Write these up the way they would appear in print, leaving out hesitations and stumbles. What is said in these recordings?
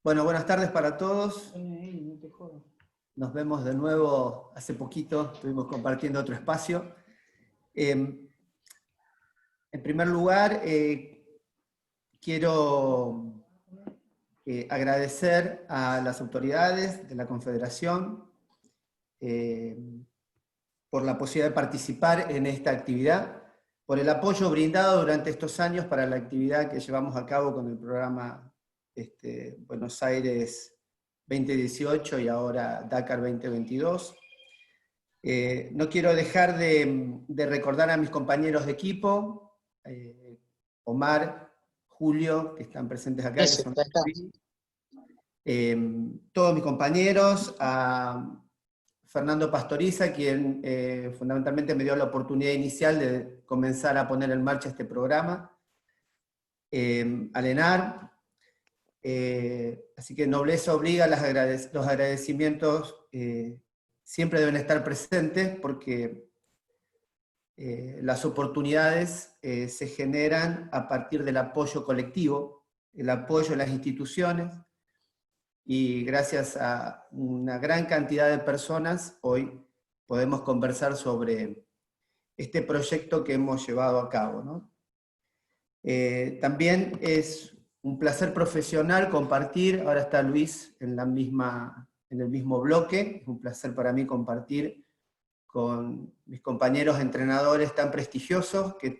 Bueno, buenas tardes para todos. Nos vemos de nuevo hace poquito, estuvimos compartiendo otro espacio. En primer lugar, quiero agradecer a las autoridades de la Confederación por la posibilidad de participar en esta actividad, por el apoyo brindado durante estos años para la actividad que llevamos a cabo con el programa Buenos Aires 2018 y ahora Dakar 2022. No quiero dejar de recordar a mis compañeros de equipo, Omar, Julio, que están presentes acá, Eso, que son todos mis compañeros, a Fernando Pastoriza, quien fundamentalmente me dio la oportunidad inicial de comenzar a poner en marcha este programa, a Lenar. Así que nobleza obliga, los agradecimientos siempre deben estar presentes porque las oportunidades se generan a partir del apoyo colectivo, el apoyo de las instituciones, y gracias a una gran cantidad de personas hoy podemos conversar sobre este proyecto que hemos llevado a cabo, ¿no? También es un placer profesional compartir, ahora está Luis en el mismo bloque, es un placer para mí compartir con mis compañeros entrenadores tan prestigiosos que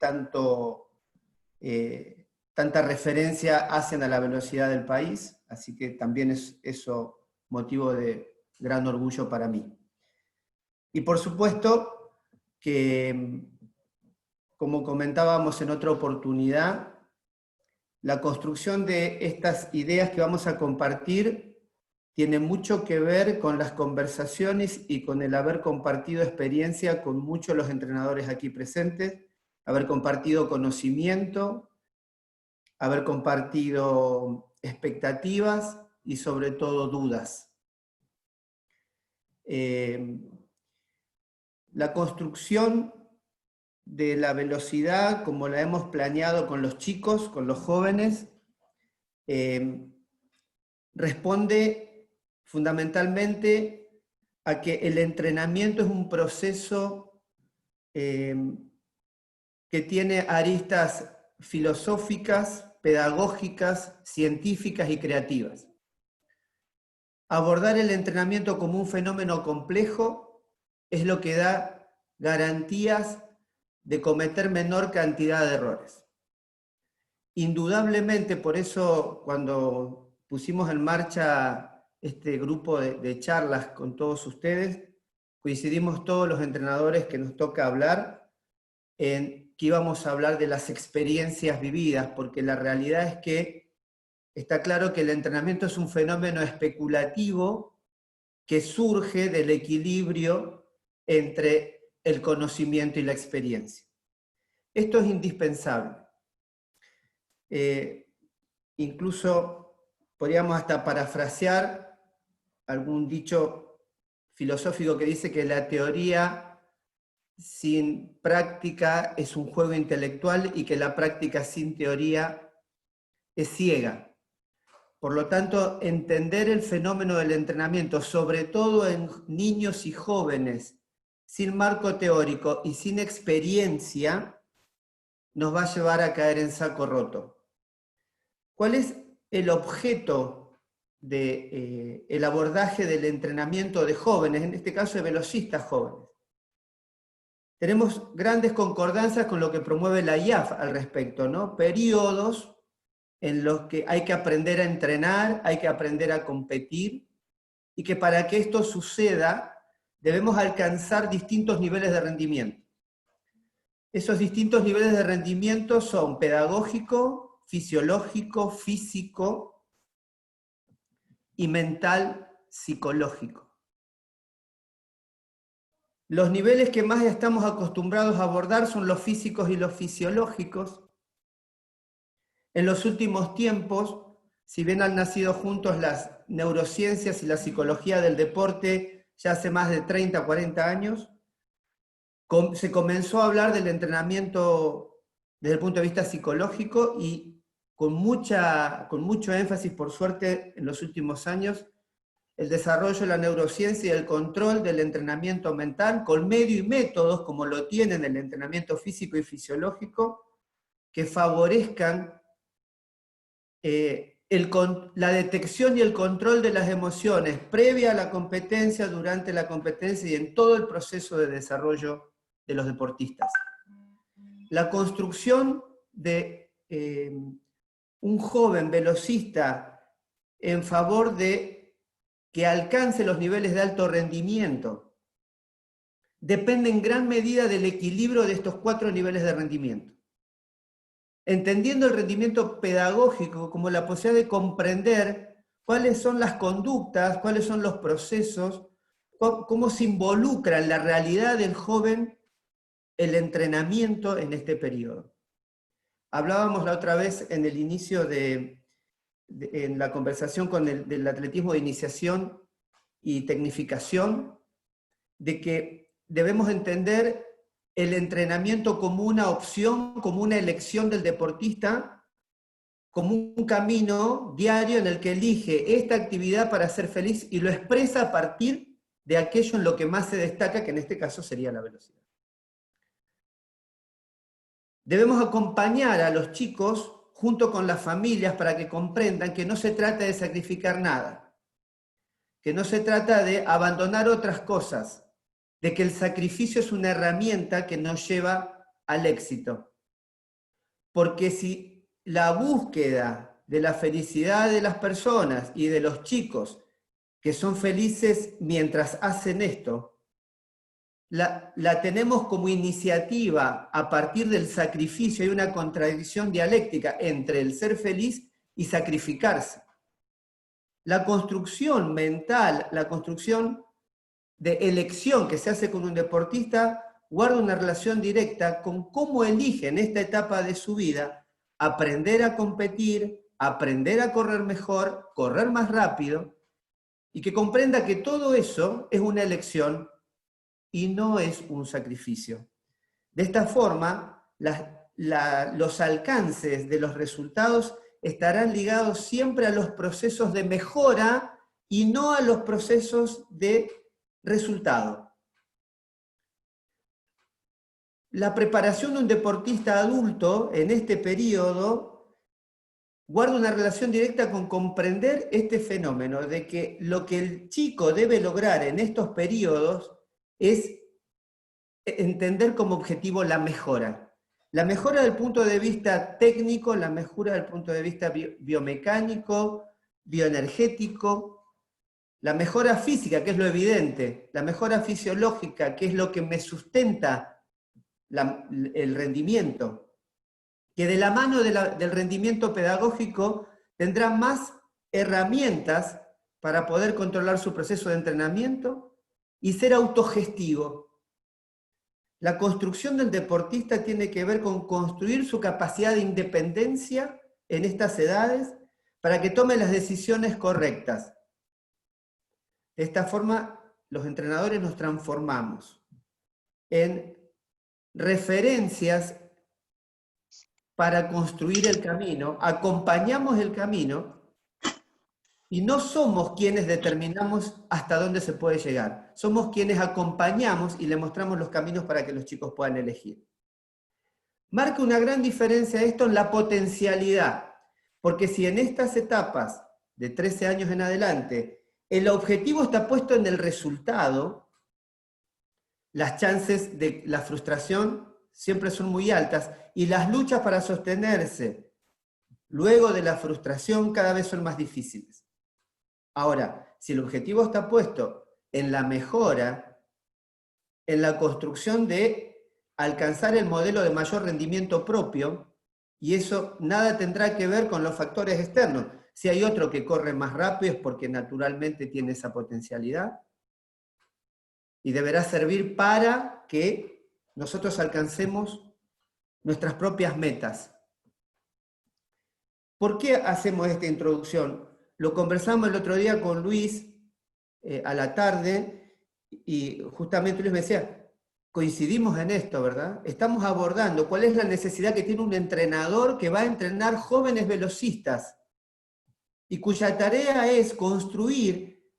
tanta referencia hacen a la velocidad del país, así que también es eso motivo de gran orgullo para mí. Y por supuesto que, como comentábamos en otra oportunidad, la construcción de estas ideas que vamos a compartir tiene mucho que ver con las conversaciones y con el haber compartido experiencia con muchos de los entrenadores aquí presentes, haber compartido conocimiento, haber compartido expectativas y sobre todo dudas. La construcción de la velocidad, como la hemos planeado con los chicos, con los jóvenes, responde fundamentalmente a que el entrenamiento es un proceso que tiene aristas filosóficas, pedagógicas, científicas y creativas. Abordar el entrenamiento como un fenómeno complejo es lo que da garantías de cometer menor cantidad de errores. Indudablemente, por eso cuando pusimos en marcha este grupo de charlas con todos ustedes, coincidimos todos los entrenadores que nos toca hablar en que íbamos a hablar de las experiencias vividas, porque la realidad es que está claro que el entrenamiento es un fenómeno especulativo que surge del equilibrio entre el conocimiento y la experiencia. Esto es indispensable. Incluso podríamos hasta parafrasear algún dicho filosófico que dice que la teoría sin práctica es un juego intelectual y que la práctica sin teoría es ciega. Por lo tanto, entender el fenómeno del entrenamiento, sobre todo en niños y jóvenes, sin marco teórico y sin experiencia, nos va a llevar a caer en saco roto. ¿Cuál es el objeto del abordaje del entrenamiento de jóvenes, en este caso de velocistas jóvenes? Tenemos grandes concordancias con lo que promueve la IAF al respecto, ¿no? Periodos en los que hay que aprender a entrenar, hay que aprender a competir, y que para que esto suceda debemos alcanzar distintos niveles de rendimiento. Esos distintos niveles de rendimiento son pedagógico, fisiológico, físico y mental, psicológico. Los niveles que más estamos acostumbrados a abordar son los físicos y los fisiológicos. En los últimos tiempos, si bien han nacido juntos las neurociencias y la psicología del deporte ya hace más de 30 o 40 años, se comenzó a hablar del entrenamiento desde el punto de vista psicológico y con mucho énfasis, por suerte, en los últimos años, el desarrollo de la neurociencia y el control del entrenamiento mental con medio y métodos, como lo tienen el entrenamiento físico y fisiológico, que favorezcan la detección y el control de las emociones previa a la competencia, durante la competencia y en todo el proceso de desarrollo de los deportistas. La construcción de un joven velocista en favor de que alcance los niveles de alto rendimiento depende en gran medida del equilibrio de estos 4 niveles de rendimiento. Entendiendo el rendimiento pedagógico como la posibilidad de comprender cuáles son las conductas, cuáles son los procesos, cómo se involucra en la realidad del joven el entrenamiento en este periodo. Hablábamos la otra vez en el inicio en la conversación del atletismo de iniciación y tecnificación, de que debemos entender el entrenamiento como una opción, como una elección del deportista, como un camino diario en el que elige esta actividad para ser feliz y lo expresa a partir de aquello en lo que más se destaca, que en este caso sería la velocidad. Debemos acompañar a los chicos junto con las familias para que comprendan que no se trata de sacrificar nada, que no se trata de abandonar otras cosas, de que el sacrificio es una herramienta que nos lleva al éxito. Porque si la búsqueda de la felicidad de las personas y de los chicos que son felices mientras hacen esto, la tenemos como iniciativa a partir del sacrificio, hay una contradicción dialéctica entre el ser feliz y sacrificarse. La construcción mental, la construcción de elección que se hace con un deportista guarda una relación directa con cómo elige en esta etapa de su vida aprender a competir, aprender a correr mejor, correr más rápido, y que comprenda que todo eso es una elección y no es un sacrificio. De esta forma, los alcances de los resultados estarán ligados siempre a los procesos de mejora y no a los procesos de resultado. La preparación de un deportista adulto en este periodo guarda una relación directa con comprender este fenómeno de que lo que el chico debe lograr en estos periodos es entender como objetivo la mejora. La mejora del punto de vista técnico, la mejora del punto de vista biomecánico, bioenergético, la mejora física, que es lo evidente, la mejora fisiológica, que es lo que me sustenta el rendimiento, que de la mano del rendimiento pedagógico tendrá más herramientas para poder controlar su proceso de entrenamiento y ser autogestivo. La construcción del deportista tiene que ver con construir su capacidad de independencia en estas edades para que tome las decisiones correctas. De esta forma, los entrenadores nos transformamos en referencias para construir el camino, acompañamos el camino y no somos quienes determinamos hasta dónde se puede llegar. Somos quienes acompañamos y le mostramos los caminos para que los chicos puedan elegir. Marca una gran diferencia esto en la potencialidad, porque si en estas etapas de 13 años en adelante el objetivo está puesto en el resultado, las chances de la frustración siempre son muy altas y las luchas para sostenerse luego de la frustración cada vez son más difíciles. Ahora, si el objetivo está puesto en la mejora, en la construcción de alcanzar el modelo de mayor rendimiento propio, y eso nada tendrá que ver con los factores externos. Si hay otro que corre más rápido es porque naturalmente tiene esa potencialidad y deberá servir para que nosotros alcancemos nuestras propias metas. ¿Por qué hacemos esta introducción? Lo conversamos el otro día con Luis a la tarde y justamente Luis me decía, coincidimos en esto, ¿verdad? Estamos abordando cuál es la necesidad que tiene un entrenador que va a entrenar jóvenes velocistas y cuya tarea es construir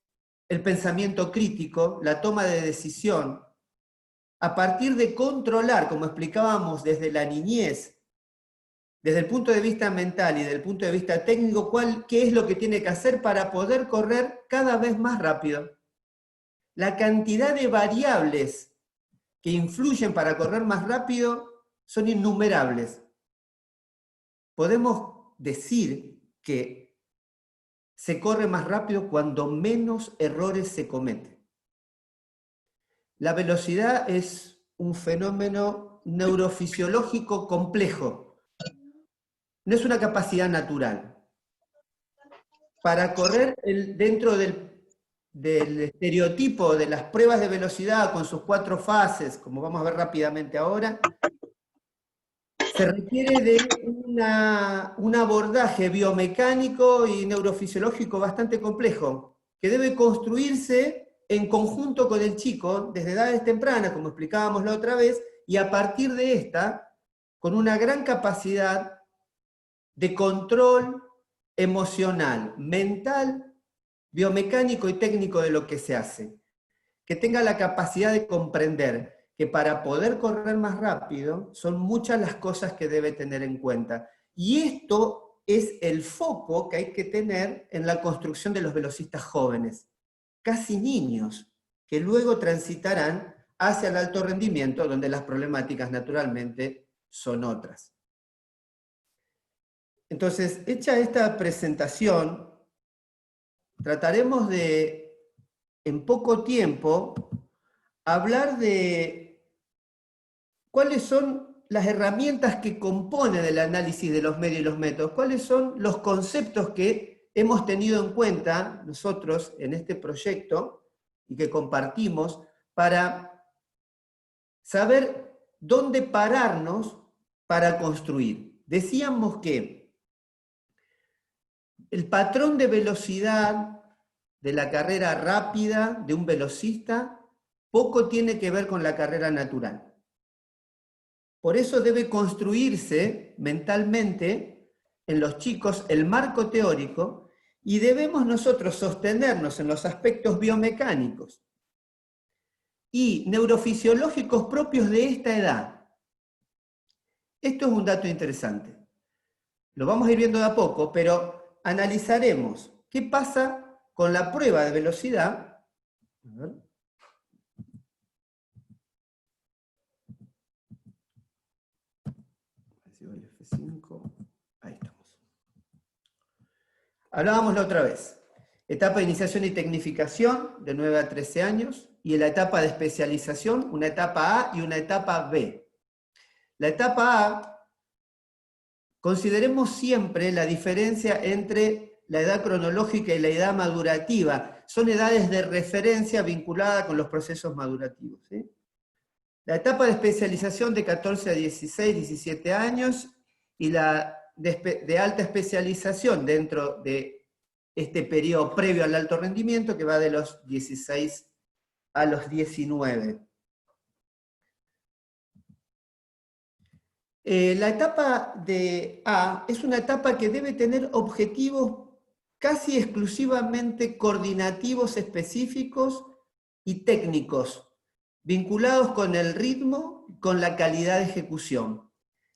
el pensamiento crítico, la toma de decisión, a partir de controlar, como explicábamos desde la niñez, desde el punto de vista mental y desde el punto de vista técnico, qué es lo que tiene que hacer para poder correr cada vez más rápido. La cantidad de variables que influyen para correr más rápido son innumerables. Podemos decir que se corre más rápido cuando menos errores se cometen. La velocidad es un fenómeno neurofisiológico complejo. No es una capacidad natural. Para correr dentro del estereotipo de las pruebas de velocidad con sus 4 fases, como vamos a ver rápidamente ahora, se requiere de un abordaje biomecánico y neurofisiológico bastante complejo, que debe construirse en conjunto con el chico desde edades tempranas, como explicábamos la otra vez, y a partir de esta, con una gran capacidad de control emocional, mental, biomecánico y técnico de lo que se hace. Que tenga la capacidad de comprender que para poder correr más rápido son muchas las cosas que debe tener en cuenta. Y esto es el foco que hay que tener en la construcción de los velocistas jóvenes, casi niños, que luego transitarán hacia el alto rendimiento, donde las problemáticas naturalmente son otras. Entonces, hecha esta presentación, trataremos de, en poco tiempo, hablar de cuáles son las herramientas que componen el análisis de los medios y los métodos, cuáles son los conceptos que hemos tenido en cuenta nosotros en este proyecto y que compartimos para saber dónde pararnos para construir. Decíamos que el patrón de velocidad de la carrera rápida de un velocista poco tiene que ver con la carrera natural. Por eso debe construirse mentalmente en los chicos el marco teórico y debemos nosotros sostenernos en los aspectos biomecánicos y neurofisiológicos propios de esta edad. Esto es un dato interesante. Lo vamos a ir viendo de a poco, pero analizaremos qué pasa con la prueba de velocidad. A ver. El F5. Ahí estamos. Hablábamos la otra vez. Etapa de iniciación y tecnificación, de 9 a 13 años, y en la etapa de especialización, una etapa A y una etapa B. La etapa A, consideremos siempre la diferencia entre la edad cronológica y la edad madurativa. Son edades de referencia vinculadas con los procesos madurativos, ¿sí? La etapa de especialización de 14 a 16, 17 años, y la de alta especialización dentro de este periodo previo al alto rendimiento, que va de los 16 a los 19. La etapa de A es una etapa que debe tener objetivos casi exclusivamente coordinativos específicos y técnicos, vinculados con el ritmo y con la calidad de ejecución.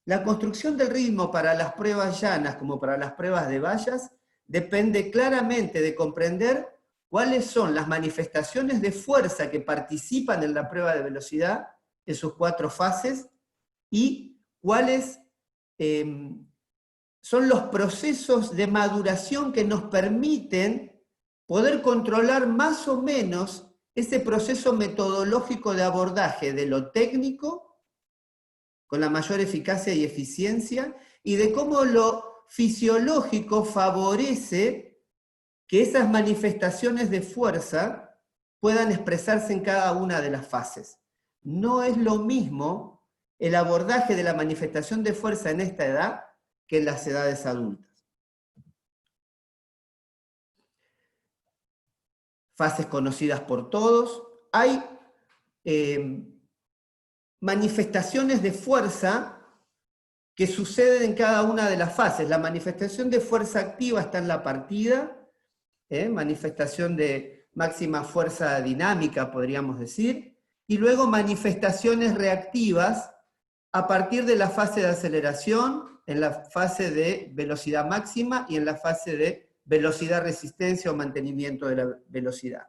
La construcción del ritmo para las pruebas llanas como para las pruebas de vallas depende claramente de comprender cuáles son las manifestaciones de fuerza que participan en la prueba de velocidad en sus 4 fases y cuáles son los procesos de maduración que nos permiten poder controlar más o menos ese proceso metodológico de abordaje de lo técnico con la mayor eficacia y eficiencia, y de cómo lo fisiológico favorece que esas manifestaciones de fuerza puedan expresarse en cada una de las fases. No es lo mismo el abordaje de la manifestación de fuerza en esta edad que en las edades adultas. Fases conocidas por todos. Hay manifestaciones de fuerza que suceden en cada una de las fases. La manifestación de fuerza activa está en la partida, manifestación de máxima fuerza dinámica, podríamos decir, y luego manifestaciones reactivas a partir de la fase de aceleración, en la fase de velocidad máxima y en la fase de velocidad-resistencia o mantenimiento de la velocidad.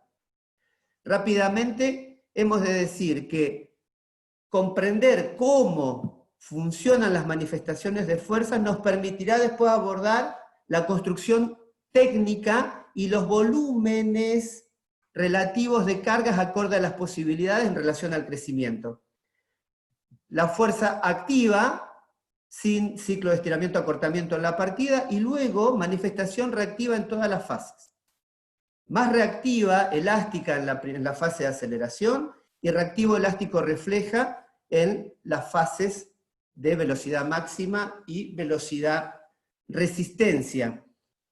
Rápidamente, hemos de decir que comprender cómo funcionan las manifestaciones de fuerza nos permitirá después abordar la construcción técnica y los volúmenes relativos de cargas acorde a las posibilidades en relación al crecimiento. La fuerza activa, sin ciclo de estiramiento-acortamiento en la partida, y luego manifestación reactiva en todas las fases. Más reactiva, elástica en la fase de aceleración, y reactivo elástico refleja en las fases de velocidad máxima y velocidad resistencia.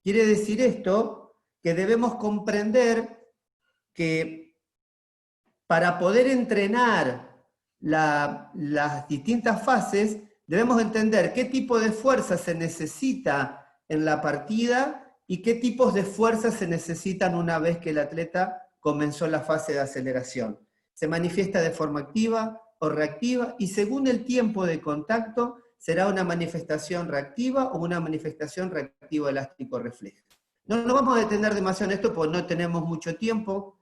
Quiere decir esto que debemos comprender que para poder entrenar las distintas fases, debemos entender qué tipo de fuerza se necesita en la partida y qué tipos de fuerza se necesitan una vez que el atleta comenzó la fase de aceleración. Se manifiesta de forma activa o reactiva, y según el tiempo de contacto, será una manifestación reactiva o una manifestación reactiva elástico refleja. No nos vamos a detener demasiado en esto porque no tenemos mucho tiempo.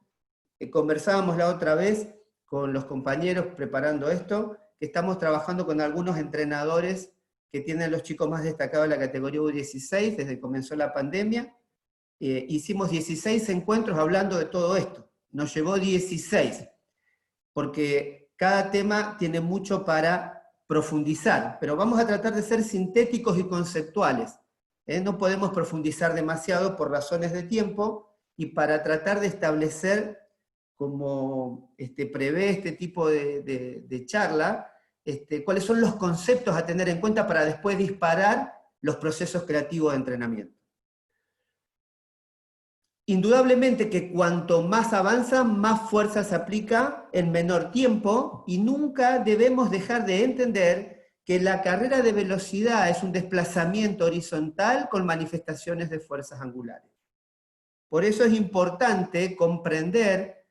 Conversábamos la otra vez con los compañeros preparando esto, que estamos trabajando con algunos entrenadores que tienen los chicos más destacados de la categoría U16 desde que comenzó la pandemia. Hicimos 16 encuentros hablando de todo esto. Nos llevó 16, porque cada tema tiene mucho para profundizar, pero vamos a tratar de ser sintéticos y conceptuales. No podemos profundizar demasiado por razones de tiempo, y para tratar de establecer, como prevé este tipo de charla, cuáles son los conceptos a tener en cuenta para después disparar los procesos creativos de entrenamiento. Indudablemente que cuanto más avanza, más fuerza se aplica en menor tiempo, y nunca debemos dejar de entender que la carrera de velocidad es un desplazamiento horizontal con manifestaciones de fuerzas angulares. Por eso es importante comprender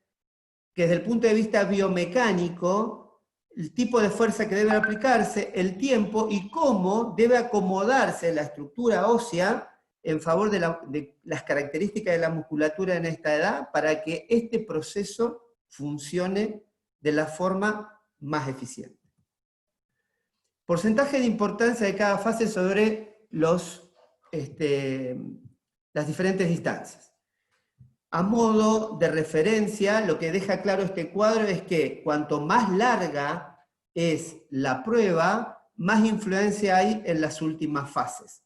que desde el punto de vista biomecánico, el tipo de fuerza que debe aplicarse, el tiempo y cómo debe acomodarse la estructura ósea en favor de las características de la musculatura en esta edad, para que este proceso funcione de la forma más eficiente. Porcentaje de importancia de cada fase sobre las diferentes distancias. A modo de referencia, lo que deja claro este cuadro es que cuanto más larga es la prueba, más influencia hay en las últimas fases.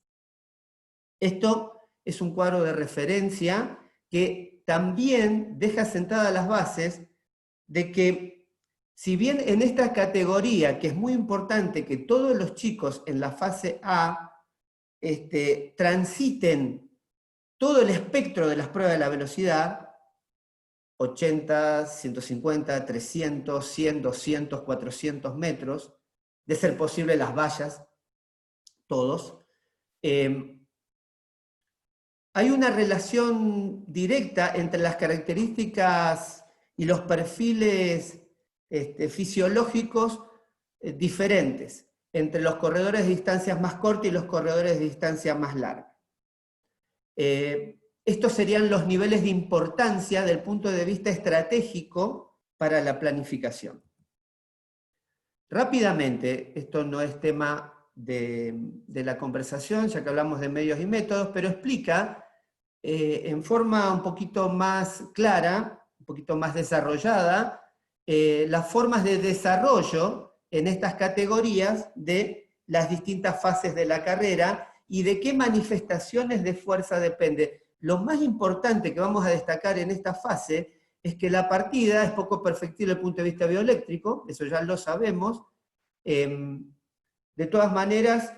Esto es un cuadro de referencia que también deja sentadas las bases de que, si bien en esta categoría, que es muy importante que todos los chicos en la fase A transiten todo el espectro de las pruebas de la velocidad, 80, 150, 300, 100, 200, 400 metros, de ser posible las vallas, todos, hay una relación directa entre las características y los perfiles fisiológicos diferentes entre los corredores de distancias más cortas y los corredores de distancia más larga. Estos serían los niveles de importancia del punto de vista estratégico para la planificación. Rápidamente, esto no es tema de la conversación, ya que hablamos de medios y métodos, pero explica en forma un poquito más clara, un poquito más desarrollada, las formas de desarrollo en estas categorías de las distintas fases de la carrera y de qué manifestaciones de fuerza depende. Lo más importante que vamos a destacar en esta fase es que la partida es poco perfectible desde el punto de vista bioeléctrico, eso ya lo sabemos. De todas maneras,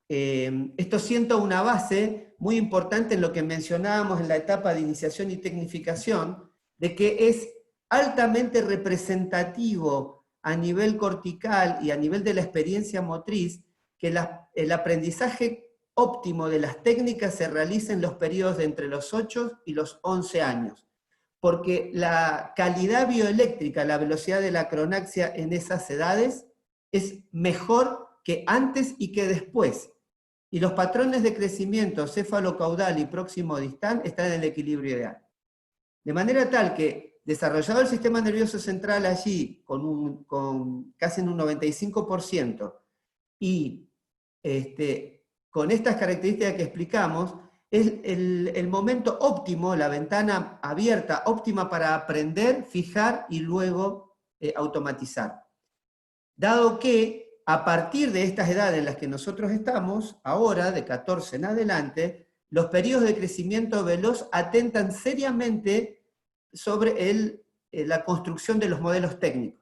esto sienta una base muy importante en lo que mencionábamos en la etapa de iniciación y tecnificación, de que es altamente representativo a nivel cortical y a nivel de la experiencia motriz, que el aprendizaje óptimo de las técnicas se realiza en los periodos de entre los 8 y los 11 años, porque la calidad bioeléctrica, la velocidad de la acronaxia en esas edades es mejor que antes y que después. Y los patrones de crecimiento céfalo-caudal y próximo-distal están en el equilibrio ideal. De manera tal que, desarrollado el sistema nervioso central allí con casi en un 95%, y con estas características que explicamos, es el momento óptimo, la ventana abierta, óptima para aprender, fijar y luego automatizar. Dado que a partir de estas edades en las que nosotros estamos, ahora, de 14 en adelante, los periodos de crecimiento veloz atentan seriamente sobre la construcción de los modelos técnicos.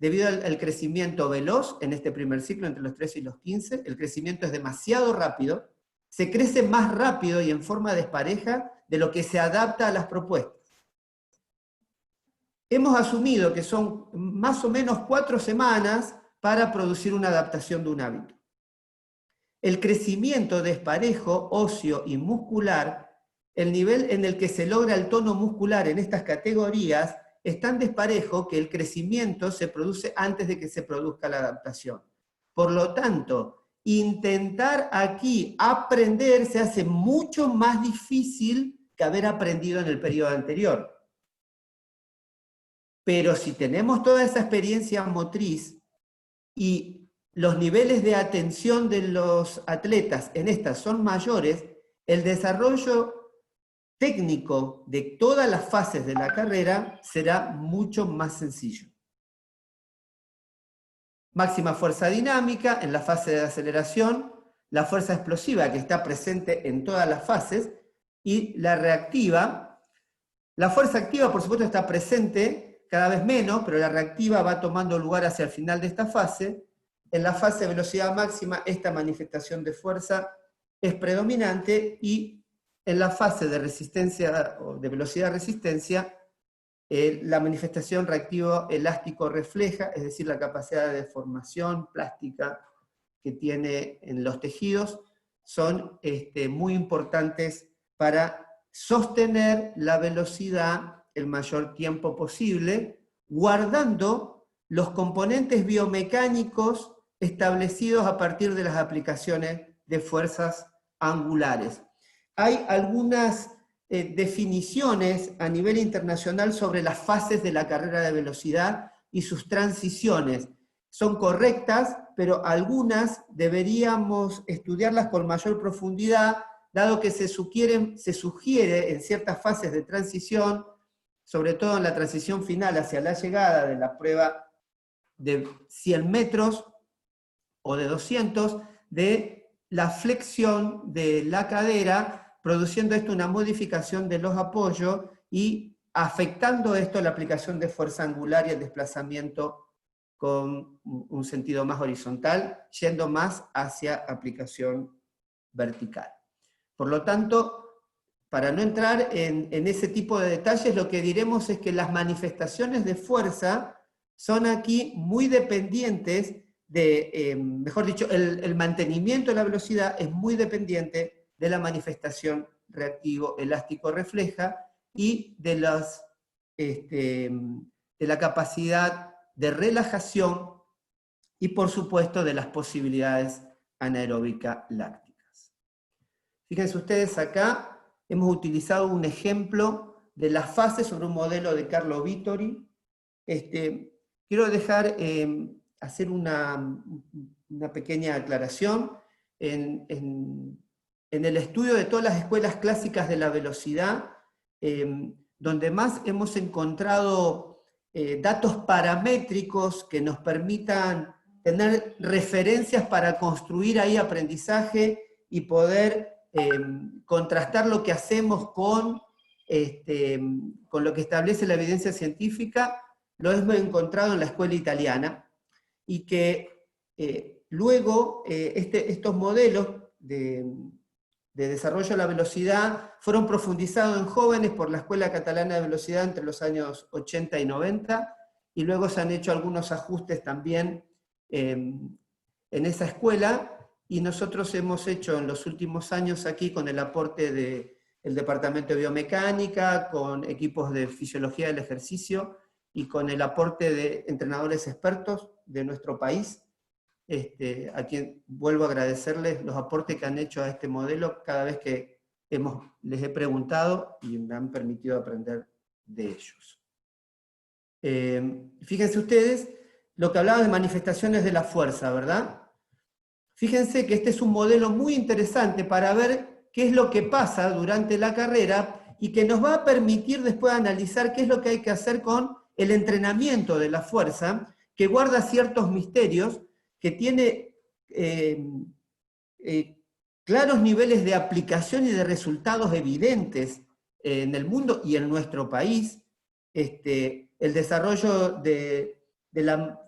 Debido al crecimiento veloz en este primer ciclo, entre los 13 y los 15, el crecimiento es demasiado rápido, se crece más rápido y en forma despareja de lo que se adapta a las propuestas. Hemos asumido que son más o menos 4 semanas para producir una adaptación de un hábito. El crecimiento desparejo, óseo y muscular, el nivel en el que se logra el tono muscular en estas categorías, es tan desparejo que el crecimiento se produce antes de que se produzca la adaptación. Por lo tanto, intentar aquí aprender se hace mucho más difícil que haber aprendido en el periodo anterior. Pero si tenemos toda esa experiencia motriz y los niveles de atención de los atletas en estas son mayores, el desarrollo técnico de todas las fases de la carrera será mucho más sencillo. Máxima fuerza dinámica en la fase de aceleración, la fuerza explosiva que está presente en todas las fases, y la reactiva. La fuerza activa, por supuesto, está presente cada vez menos, pero la reactiva va tomando lugar hacia el final de esta fase. En la fase de velocidad máxima, esta manifestación de fuerza es predominante, y en la fase de resistencia o de velocidad-resistencia, la manifestación reactivo-elástico refleja, es decir, la capacidad de deformación plástica que tiene en los tejidos, son muy importantes para sostener la velocidad el mayor tiempo posible, guardando los componentes biomecánicos establecidos a partir de las aplicaciones de fuerzas angulares. Hay algunas definiciones a nivel internacional sobre las fases de la carrera de velocidad y sus transiciones. Son correctas, pero algunas deberíamos estudiarlas con mayor profundidad, dado que se sugiere en ciertas fases de transición, sobre todo en la transición final hacia la llegada de la prueba de 100 metros o de 200, de la flexión de la cadera, produciendo esto una modificación de los apoyos y afectando esto la aplicación de fuerza angular y el desplazamiento con un sentido más horizontal, yendo más hacia aplicación vertical. Por lo tanto, para no entrar en ese tipo de detalles, lo que diremos es que las manifestaciones de fuerza son aquí muy dependientes de, mejor dicho, el mantenimiento de la velocidad es muy dependiente de la manifestación reactivo-elástico-refleja y de la capacidad de relajación y, por supuesto, de las posibilidades anaeróbicas lácticas. Fíjense ustedes acá, hemos utilizado un ejemplo de las fases sobre un modelo de Carlo Vittori. Quiero hacer una pequeña aclaración. En el estudio de todas las escuelas clásicas de la velocidad, donde más hemos encontrado datos paramétricos que nos permitan tener referencias para construir ahí aprendizaje y poder contrastar lo que hacemos con lo que establece la evidencia científica, lo hemos encontrado en la escuela italiana, y que luego estos modelos de desarrollo de la velocidad fueron profundizados en jóvenes por la Escuela Catalana de Velocidad entre los años 80 y 90, y luego se han hecho algunos ajustes también en esa escuela, y nosotros hemos hecho en los últimos años aquí, con el aporte del Departamento de Biomecánica, con equipos de Fisiología del Ejercicio, y con el aporte de entrenadores expertos de nuestro país, a quien vuelvo a agradecerles los aportes que han hecho a este modelo cada vez que les he preguntado y me han permitido aprender de ellos. Fíjense ustedes lo que hablaba de manifestaciones de la fuerza, ¿verdad? Fíjense que este es un modelo muy interesante para ver qué es lo que pasa durante la carrera y que nos va a permitir después analizar qué es lo que hay que hacer con el entrenamiento de la fuerza, que guarda ciertos misterios, que tiene claros niveles de aplicación y de resultados evidentes en el mundo y en nuestro país. El desarrollo de la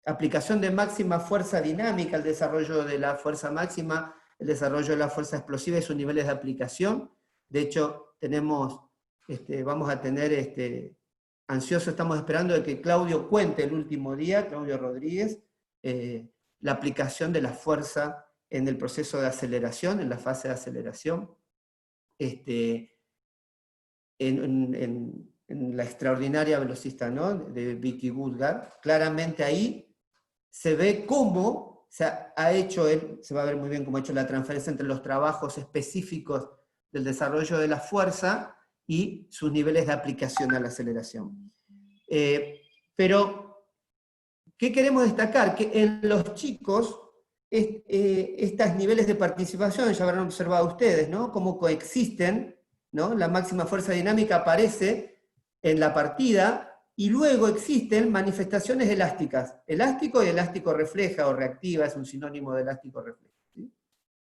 aplicación de máxima fuerza dinámica, el desarrollo de la fuerza máxima, el desarrollo de la fuerza explosiva y sus niveles de aplicación. De hecho, vamos a tener, ansioso estamos esperando de que Claudio cuente el último día, Claudio Rodríguez, la aplicación de la fuerza en el proceso de aceleración, en la fase de aceleración, en la extraordinaria velocista, ¿no?, de Vicky Woodgard. Claramente ahí se ve cómo se ha hecho, se va a ver muy bien cómo ha hecho la transferencia entre los trabajos específicos del desarrollo de la fuerza y sus niveles de aplicación a la aceleración. Pero, ¿qué queremos destacar? Que en los chicos, estos niveles de participación, ya habrán observado ustedes, ¿no?, cómo coexisten, ¿no? La máxima fuerza dinámica aparece en la partida, y luego existen manifestaciones elásticas. Elástico y elástico refleja o reactiva, es un sinónimo de elástico refleja, ¿sí?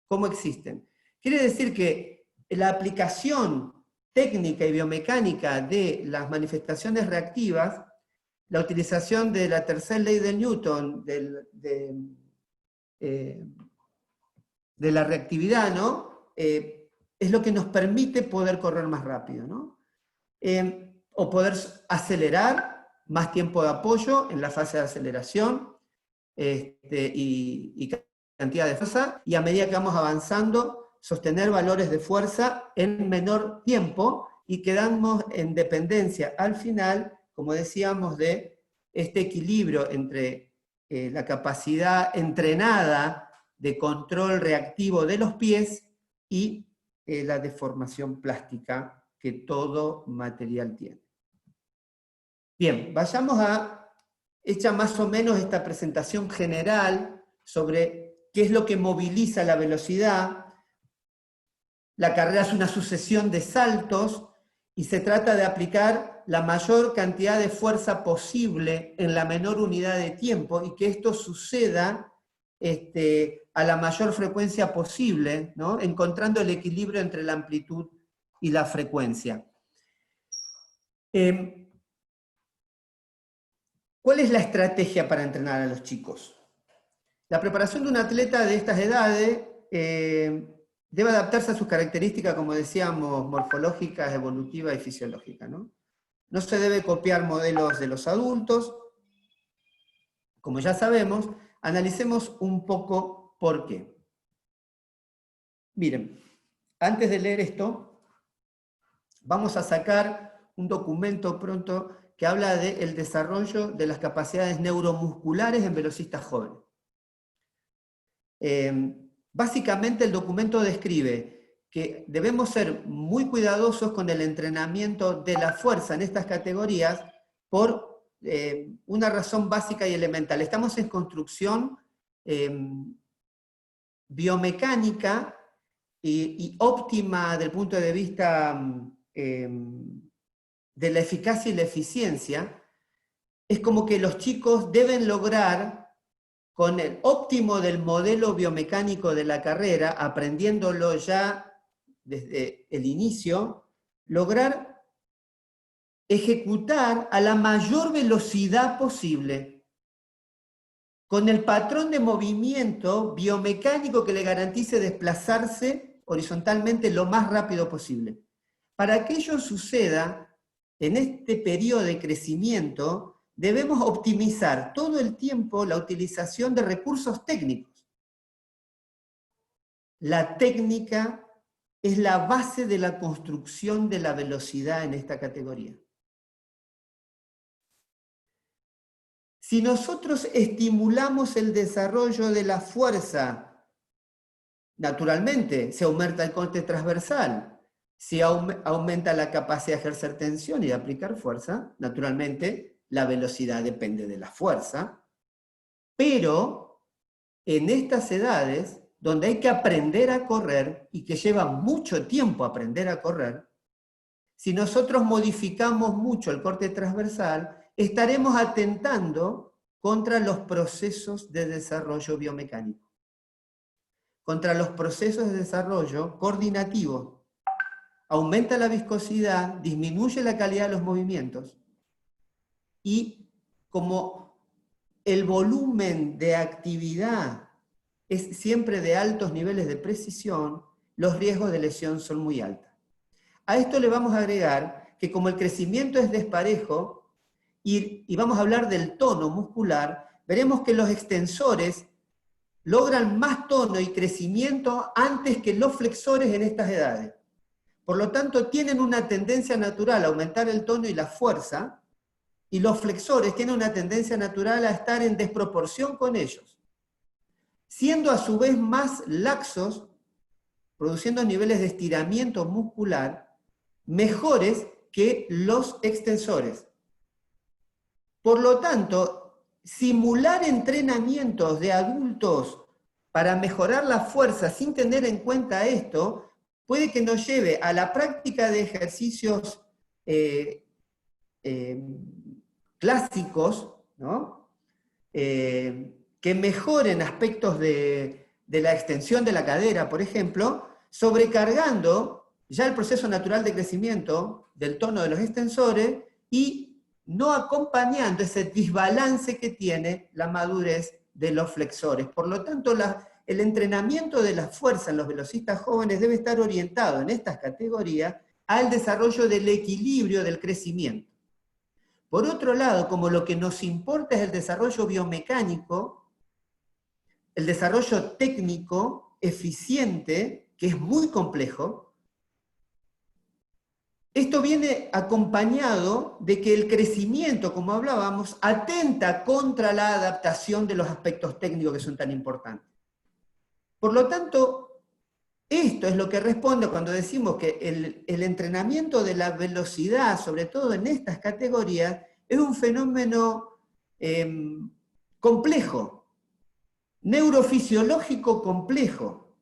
¿Cómo existen? Quiere decir que la aplicación técnica y biomecánica de las manifestaciones reactivas, la utilización de la tercera ley de Newton, de la reactividad, ¿no?, es lo que nos permite poder correr más rápido, ¿no? O poder acelerar, más tiempo de apoyo en la fase de aceleración, y cantidad de fuerza, y a medida que vamos avanzando, sostener valores de fuerza en menor tiempo, y quedamos en dependencia al final, como decíamos, de este equilibrio entre la capacidad entrenada de control reactivo de los pies y la deformación plástica que todo material tiene. Bien, vayamos hecha más o menos esta presentación general sobre qué es lo que moviliza la velocidad. La carrera es una sucesión de saltos y se trata de aplicar la mayor cantidad de fuerza posible en la menor unidad de tiempo, y que esto suceda a la mayor frecuencia posible, ¿no?, encontrando el equilibrio entre la amplitud y la frecuencia. ¿Cuál es la estrategia para entrenar a los chicos? La preparación de un atleta de estas edades debe adaptarse a sus características, como decíamos, morfológicas, evolutivas y fisiológicas, ¿no? No se debe copiar modelos de los adultos. Como ya sabemos, analicemos un poco por qué. Miren, antes de leer esto, vamos a sacar un documento pronto que habla del desarrollo de las capacidades neuromusculares en velocistas jóvenes. Básicamente el documento describe que debemos ser muy cuidadosos con el entrenamiento de la fuerza en estas categorías por una razón básica y elemental. Estamos en construcción biomecánica y óptima del punto de vista de la eficacia y la eficiencia. Es como que los chicos deben lograr, con el óptimo del modelo biomecánico de la carrera, aprendiéndolo ya desde el inicio, lograr ejecutar a la mayor velocidad posible, con el patrón de movimiento biomecánico que le garantice desplazarse horizontalmente lo más rápido posible. Para que ello suceda, en este periodo de crecimiento, debemos optimizar todo el tiempo la utilización de recursos técnicos. La técnica es la base de la construcción de la velocidad en esta categoría. Si nosotros estimulamos el desarrollo de la fuerza, naturalmente se aumenta el corte transversal, si aumenta la capacidad de ejercer tensión y de aplicar fuerza, naturalmente la velocidad depende de la fuerza, pero en estas edades, donde hay que aprender a correr, y que lleva mucho tiempo aprender a correr, si nosotros modificamos mucho el corte transversal, estaremos atentando contra los procesos de desarrollo biomecánico, contra los procesos de desarrollo coordinativo. Aumenta la viscosidad, disminuye la calidad de los movimientos, y como el volumen de actividad es siempre de altos niveles de precisión, los riesgos de lesión son muy altos. A esto le vamos a agregar que como el crecimiento es desparejo, y vamos a hablar del tono muscular, veremos que los extensores logran más tono y crecimiento antes que los flexores en estas edades. Por lo tanto, tienen una tendencia natural a aumentar el tono y la fuerza, y los flexores tienen una tendencia natural a estar en desproporción con ellos, siendo a su vez más laxos, produciendo niveles de estiramiento muscular mejores que los extensores. Por lo tanto, simular entrenamientos de adultos para mejorar la fuerza sin tener en cuenta esto, puede que nos lleve a la práctica de ejercicios clásicos, ¿no? Que mejoren aspectos de la extensión de la cadera, por ejemplo, sobrecargando ya el proceso natural de crecimiento del tono de los extensores y no acompañando ese desbalance que tiene la madurez de los flexores. Por lo tanto, el entrenamiento de la fuerza en los velocistas jóvenes debe estar orientado en estas categorías al desarrollo del equilibrio del crecimiento. Por otro lado, como lo que nos importa es el desarrollo biomecánico, el desarrollo técnico eficiente, que es muy complejo, esto viene acompañado de que el crecimiento, como hablábamos, atenta contra la adaptación de los aspectos técnicos que son tan importantes. Por lo tanto, esto es lo que responde cuando decimos que el entrenamiento de la velocidad, sobre todo en estas categorías, es un fenómeno complejo, neurofisiológico complejo,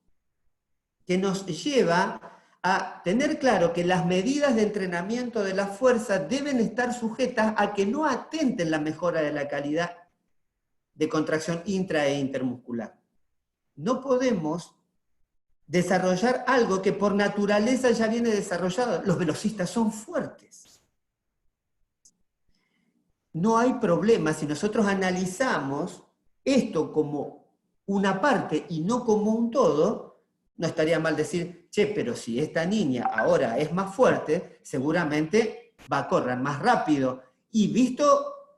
que nos lleva a tener claro que las medidas de entrenamiento de la fuerza deben estar sujetas a que no atenten la mejora de la calidad de contracción intra e intermuscular. No podemos desarrollar algo que por naturaleza ya viene desarrollado. Los velocistas son fuertes. No hay problema si nosotros analizamos esto como una parte y no como un todo. No estaría mal decir, che, pero si esta niña ahora es más fuerte, seguramente va a correr más rápido. Y visto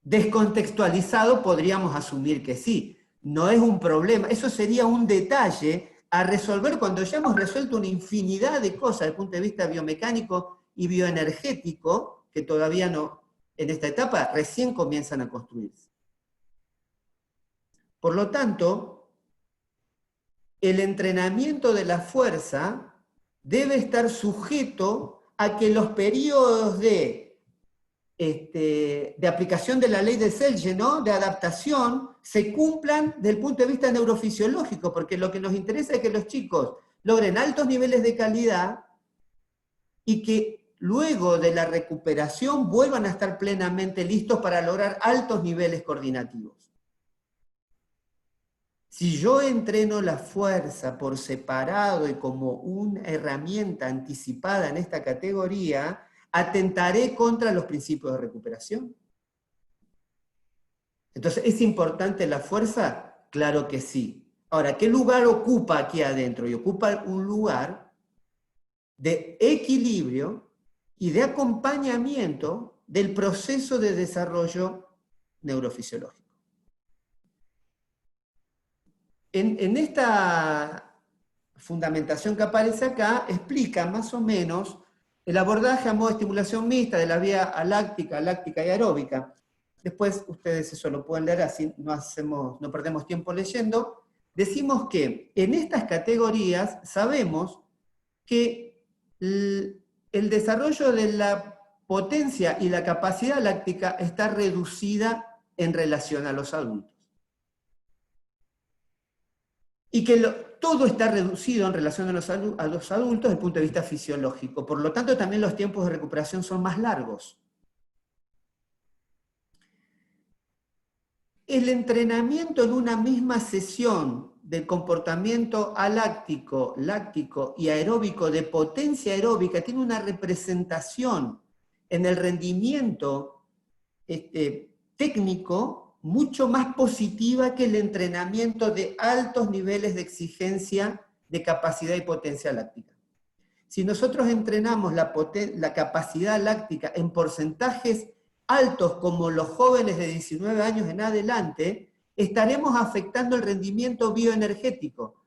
descontextualizado, podríamos asumir que sí. No es un problema, eso sería un detalle a resolver cuando ya hemos resuelto una infinidad de cosas desde el punto de vista biomecánico y bioenergético, que todavía no, en esta etapa, recién comienzan a construirse. Por lo tanto, el entrenamiento de la fuerza debe estar sujeto a que los periodos de aplicación de la ley de Selye, ¿no? De adaptación, se cumplan desde el punto de vista neurofisiológico, porque lo que nos interesa es que los chicos logren altos niveles de calidad y que luego de la recuperación vuelvan a estar plenamente listos para lograr altos niveles coordinativos. Si yo entreno la fuerza por separado y como una herramienta anticipada en esta categoría, atentaré contra los principios de recuperación. Entonces, ¿es importante la fuerza? Claro que sí. Ahora, ¿qué lugar ocupa aquí adentro? Y ocupa un lugar de equilibrio y de acompañamiento del proceso de desarrollo neurofisiológico. En esta fundamentación que aparece acá, explica más o menos el abordaje a modo de estimulación mixta de la vía aláctica, láctica y aeróbica. Después ustedes eso lo pueden leer, así no perdemos tiempo leyendo. Decimos que en estas categorías sabemos que el desarrollo de la potencia y la capacidad láctica está reducida en relación a los adultos. Y que todo está reducido en relación a los adultos desde el punto de vista fisiológico. Por lo tanto, también los tiempos de recuperación son más largos. El entrenamiento en una misma sesión del comportamiento aláctico, láctico y aeróbico de potencia aeróbica tiene una representación en el rendimiento técnico mucho más positiva que el entrenamiento de altos niveles de exigencia de capacidad y potencia láctica. Si nosotros entrenamos la capacidad láctica en porcentajes altos como los jóvenes de 19 años en adelante, estaremos afectando el rendimiento bioenergético.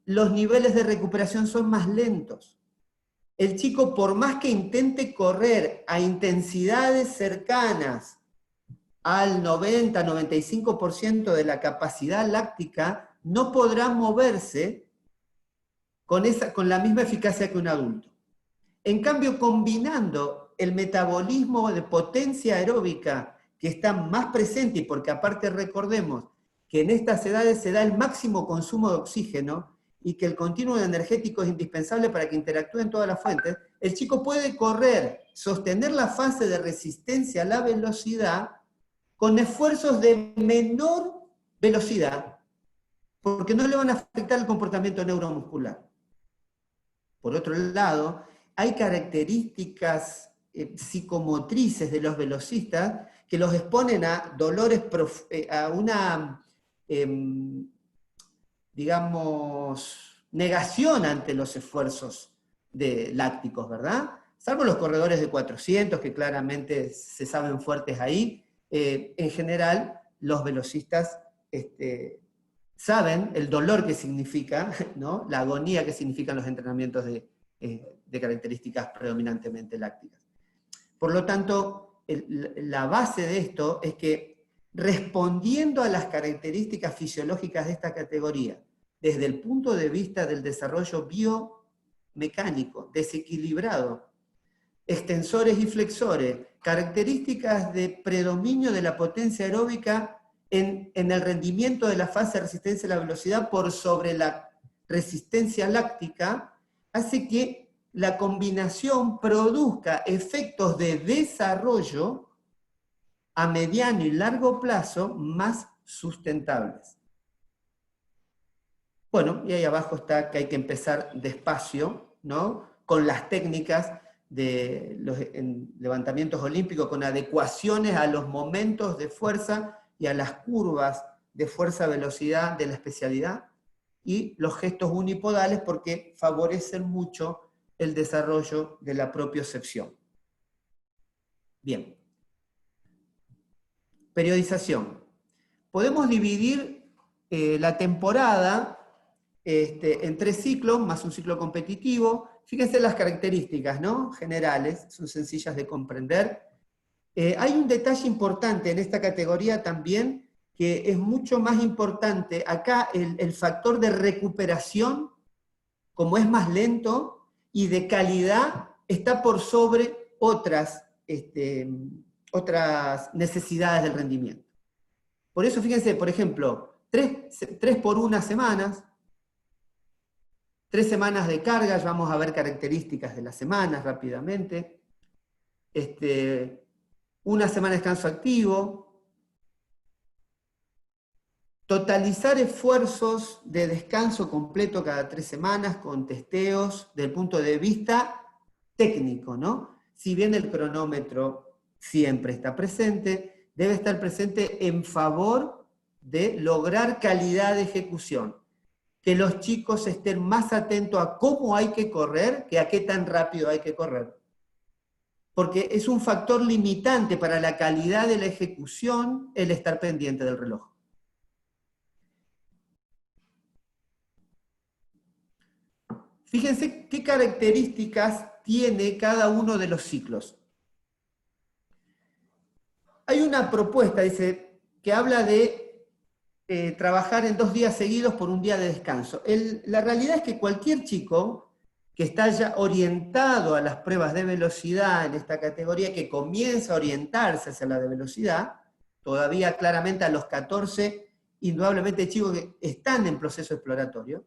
Los niveles de recuperación son más lentos. El chico, por más que intente correr a intensidades cercanas al 90-95% de la capacidad láctica, no podrá moverse con la misma eficacia que un adulto. En cambio, combinando el metabolismo de potencia aeróbica que está más presente, y porque aparte recordemos que en estas edades se da el máximo consumo de oxígeno y que el continuo energético es indispensable para que interactúen todas las fuentes, el chico puede correr, sostener la fase de resistencia a la velocidad con esfuerzos de menor velocidad, porque no le van a afectar el comportamiento neuromuscular. Por otro lado, hay características psicomotrices de los velocistas que los exponen a dolores, a una, digamos, negación ante los esfuerzos lácticos, ¿verdad? Salvo los corredores de 400, que claramente se saben fuertes ahí. En general, los velocistas saben el dolor que significa, ¿no? La agonía que significan los entrenamientos de características predominantemente lácticas. Por lo tanto, la base de esto es que respondiendo a las características fisiológicas de esta categoría, desde el punto de vista del desarrollo biomecánico, desequilibrado, extensores y flexores, características de predominio de la potencia aeróbica en el rendimiento de la fase de resistencia a la velocidad por sobre la resistencia láctica, hace que la combinación produzca efectos de desarrollo a mediano y largo plazo más sustentables. Bueno, y ahí abajo está que hay que empezar despacio, ¿no? Con las técnicas de los levantamientos olímpicos, con adecuaciones a los momentos de fuerza y a las curvas de fuerza-velocidad de la especialidad, y los gestos unipodales porque favorecen mucho el desarrollo de la propiocepción. Bien. Periodización. Podemos dividir la temporada en 3 ciclos, más un ciclo competitivo. Fíjense las características, ¿no? Generales, son sencillas de comprender. Hay un detalle importante en esta categoría también, que es mucho más importante. Acá el factor de recuperación, como es más lento, y de calidad, está por sobre otras necesidades del rendimiento. Por eso, fíjense, por ejemplo, 3 por 1 semanas, 3 semanas de carga, ya vamos a ver características de las semanas rápidamente. 1 semana de descanso activo. Totalizar esfuerzos de descanso completo cada 3 semanas con testeos desde el punto de vista técnico, ¿no? Si bien el cronómetro siempre está presente, debe estar presente en favor de lograr calidad de ejecución. Que los chicos estén más atentos a cómo hay que correr que a qué tan rápido hay que correr. porque es un factor limitante para la calidad de la ejecución el estar pendiente del reloj. Fíjense qué características tiene cada uno de los ciclos. Hay una propuesta, dice, que habla de trabajar en 2 días seguidos por un día de descanso. La realidad es que cualquier chico que está ya orientado a las pruebas de velocidad en esta categoría, que comienza a orientarse hacia la de velocidad, todavía claramente a los 14, indudablemente chicos que están en proceso exploratorio,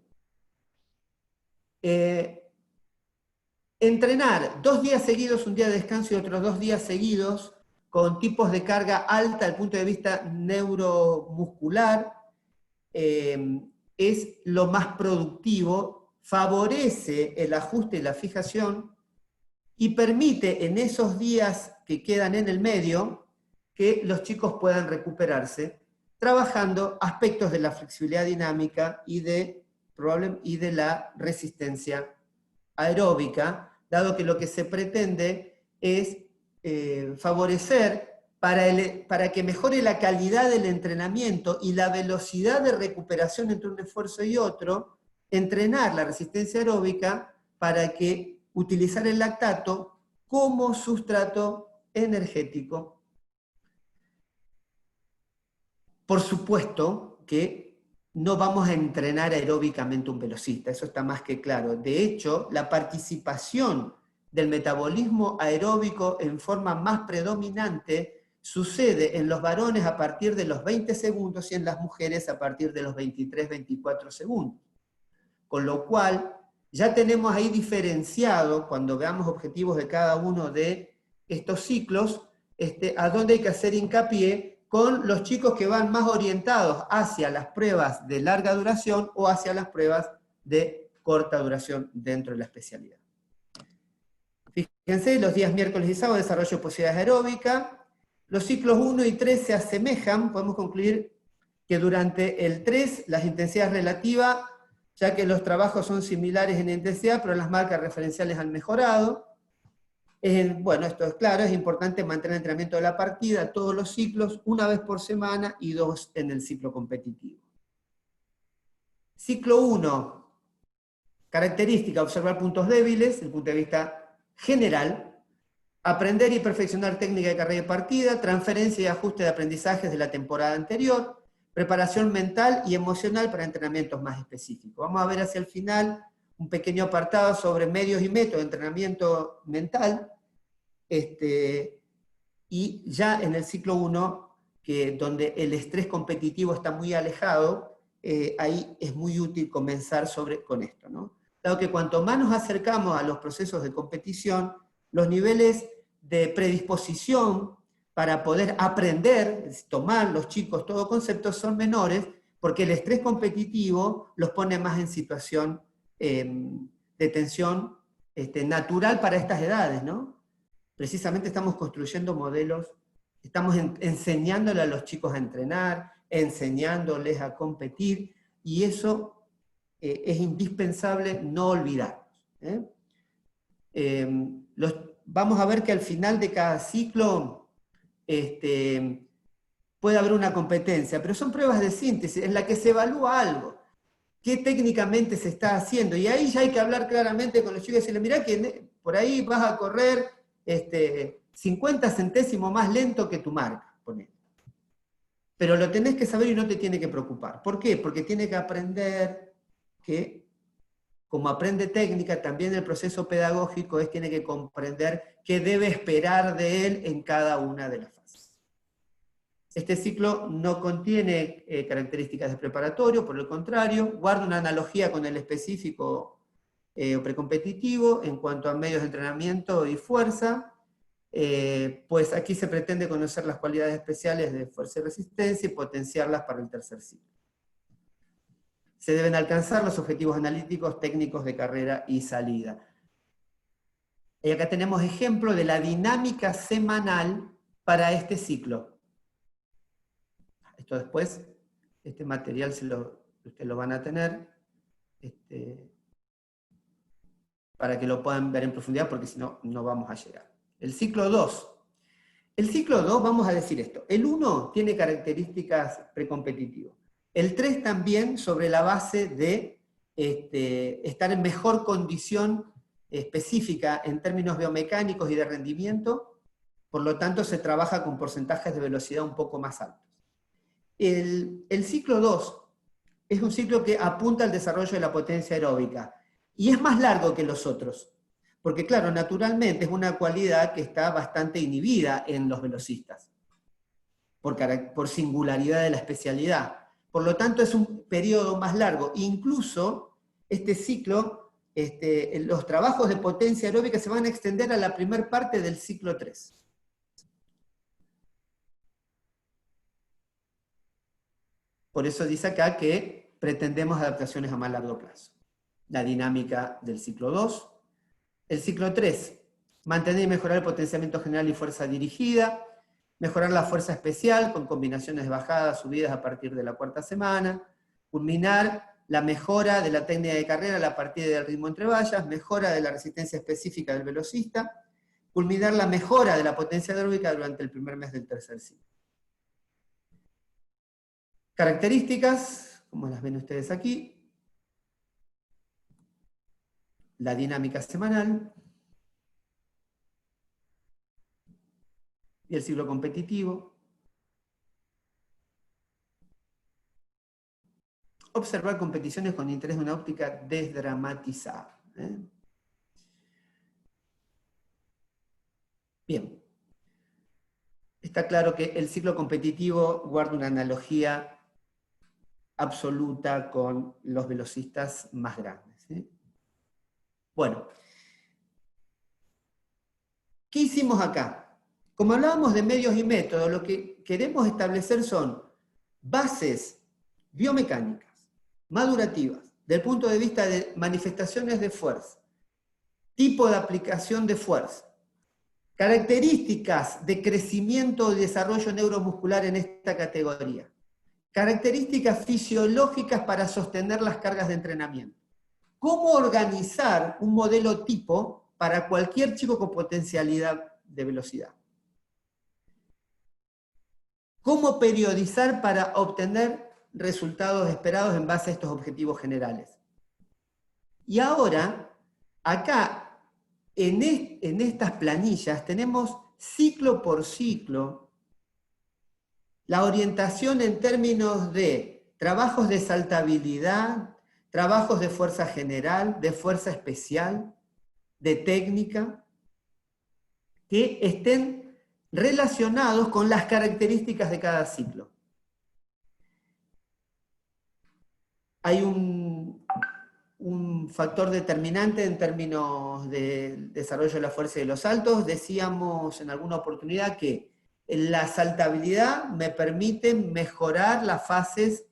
entrenar 2 días seguidos, un día de descanso y otros 2 días seguidos, con tipos de carga alta desde el punto de vista neuromuscular, es lo más productivo, favorece el ajuste y la fijación, y permite en esos días que quedan en el medio, que los chicos puedan recuperarse, trabajando aspectos de la flexibilidad dinámica y de la resistencia aeróbica, dado que lo que se pretende es favorecer para que mejore la calidad del entrenamiento y la velocidad de recuperación entre un esfuerzo y otro, entrenar la resistencia aeróbica para que utilizar el lactato como sustrato energético. Por supuesto que no vamos a entrenar aeróbicamente un velocista, eso está más que claro. De hecho, la participación del metabolismo aeróbico en forma más predominante sucede en los varones a partir de los 20 segundos y en las mujeres a partir de los 23-24 segundos. Con lo cual, ya tenemos ahí diferenciado, cuando veamos objetivos de cada uno de estos ciclos, a dónde hay que hacer hincapié con los chicos que van más orientados hacia las pruebas de larga duración o hacia las pruebas de corta duración dentro de la especialidad. Fíjense, los días miércoles y sábado desarrollo de posibilidades aeróbicas. Los ciclos 1 y 3 se asemejan, podemos concluir que durante el 3 las intensidades relativas, ya que los trabajos son similares en intensidad, pero las marcas referenciales han mejorado. Bueno, esto es claro, es importante mantener el entrenamiento de la partida, todos los ciclos, 1 vez por semana y 2 en el ciclo competitivo. Ciclo 1, característica, observar puntos débiles, desde el punto de vista general, aprender y perfeccionar técnica de carrera y partida, transferencia y ajuste de aprendizajes de la temporada anterior, preparación mental y emocional para entrenamientos más específicos. Vamos a ver hacia el final un pequeño apartado sobre medios y métodos de entrenamiento mental, y ya en el ciclo 1, donde el estrés competitivo está muy alejado, ahí es muy útil comenzar con esto, ¿no? Dado que cuanto más nos acercamos a los procesos de competición, los niveles de predisposición para poder aprender, tomar los chicos todo conceptos son menores, porque el estrés competitivo los pone más en situación de tensión natural para estas edades, ¿no? Precisamente estamos construyendo modelos, estamos enseñándole a los chicos a entrenar, enseñándoles a competir, y eso es indispensable no olvidarnos. Vamos a ver que al final de cada ciclo puede haber una competencia, pero son pruebas de síntesis en la que se evalúa algo. ¿Qué técnicamente se está haciendo? Y ahí ya hay que hablar claramente con los chicos y decirles, mirá que por ahí vas a correr 50 centésimos más lento que tu marca, ponele. Pero lo tenés que saber y no te tiene que preocupar. ¿Por qué? Porque tiene que aprender que, como aprende técnica, también el proceso pedagógico tiene que comprender qué debe esperar de él en cada una de las fases. Este ciclo no contiene características de preparatorio, por el contrario, guarda una analogía con el específico o precompetitivo en cuanto a medios de entrenamiento y fuerza, pues aquí se pretende conocer las cualidades especiales de fuerza y resistencia y potenciarlas para el tercer ciclo. Se deben alcanzar los objetivos analíticos técnicos de carrera y salida. Y acá tenemos ejemplo de la dinámica semanal para este ciclo. Esto después, este material ustedes lo van a tener para que lo puedan ver en profundidad, porque si no, no vamos a llegar. El ciclo 2. El ciclo 2, vamos a decir esto, el 1 tiene características precompetitivas. El 3 también sobre la base de estar en mejor condición específica en términos biomecánicos y de rendimiento, por lo tanto se trabaja con porcentajes de velocidad un poco más altos. El ciclo 2 es un ciclo que apunta al desarrollo de la potencia aeróbica y es más largo que los otros, porque claro, naturalmente es una cualidad que está bastante inhibida en los velocistas, por singularidad de la especialidad. Por lo tanto es un periodo más largo. Incluso este ciclo, los trabajos de potencia aeróbica se van a extender a la primera parte del ciclo 3. Por eso dice acá que pretendemos adaptaciones a más largo plazo. La dinámica del ciclo 2. El ciclo 3, mantener y mejorar el potenciamiento general y fuerza dirigida, mejorar la fuerza especial con combinaciones de bajadas, subidas a partir de la cuarta semana, culminar la mejora de la técnica de carrera a partir del ritmo entre vallas, mejora de la resistencia específica del velocista, culminar la mejora de la potencia aeróbica durante el primer mes del tercer ciclo. Características, como las ven ustedes aquí, la dinámica semanal y el ciclo competitivo. Observar competiciones con interés de una óptica desdramatizada. Bien. Está claro que el ciclo competitivo guarda una analogía absoluta con los velocistas más grandes. Bueno, ¿qué hicimos acá? Como hablábamos de medios y métodos, lo que queremos establecer son bases biomecánicas, madurativas, del punto de vista de manifestaciones de fuerza, tipo de aplicación de fuerza, características de crecimiento y desarrollo neuromuscular en esta categoría, características fisiológicas para sostener las cargas de entrenamiento. ¿Cómo organizar un modelo tipo para cualquier chico con potencialidad de velocidad? ¿Cómo periodizar para obtener resultados esperados en base a estos objetivos generales? Y ahora, acá, en estas planillas, tenemos ciclo por ciclo la orientación en términos de trabajos de saltabilidad, trabajos de fuerza general, de fuerza especial, de técnica, que estén relacionados con las características de cada ciclo. Hay un factor determinante en términos de desarrollo de la fuerza y de los saltos. Decíamos en alguna oportunidad que la saltabilidad me permite mejorar las fases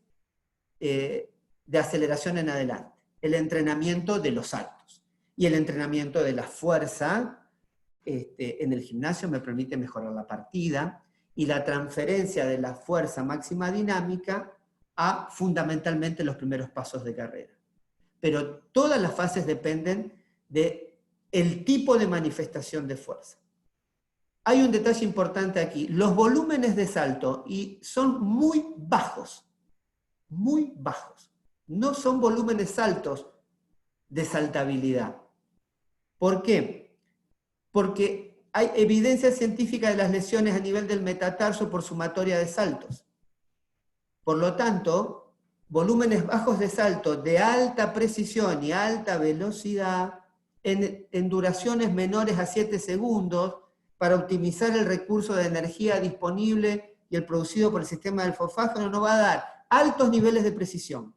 de aceleración en adelante, el entrenamiento de los saltos. Y el entrenamiento de la fuerza en el gimnasio me permite mejorar la partida, y la transferencia de la fuerza máxima dinámica a fundamentalmente los primeros pasos de carrera. Pero todas las fases dependen del tipo de manifestación de fuerza. Hay un detalle importante aquí, los volúmenes de salto son muy bajos, no son volúmenes altos de saltabilidad. ¿Por qué? Porque hay evidencia científica de las lesiones a nivel del metatarso por sumatoria de saltos. Por lo tanto, volúmenes bajos de salto de alta precisión y alta velocidad en duraciones menores a 7 segundos para optimizar el recurso de energía disponible y el producido por el sistema del fosfágeno nos va a dar altos niveles de precisión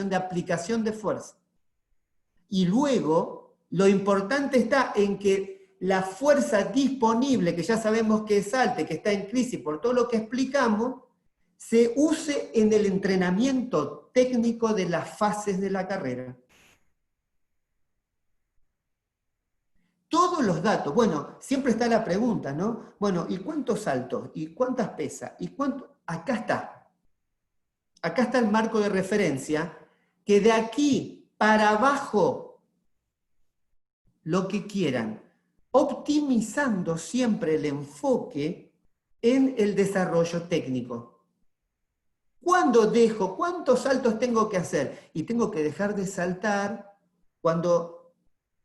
de aplicación de fuerza. Y luego, lo importante está en que la fuerza disponible, que ya sabemos que es alta, que está en crisis por todo lo que explicamos, se use en el entrenamiento técnico de las fases de la carrera. Todos los datos, bueno, siempre está la pregunta, ¿no? Bueno, ¿y cuántos saltos? ¿Y cuántas pesas? ¿Y cuánto? Acá está. Acá está el marco de referencia, que de aquí para abajo, lo que quieran. optimizando siempre el enfoque en el desarrollo técnico. ¿Cuándo dejo? ¿Cuántos saltos tengo que hacer? Y tengo que dejar de saltar cuando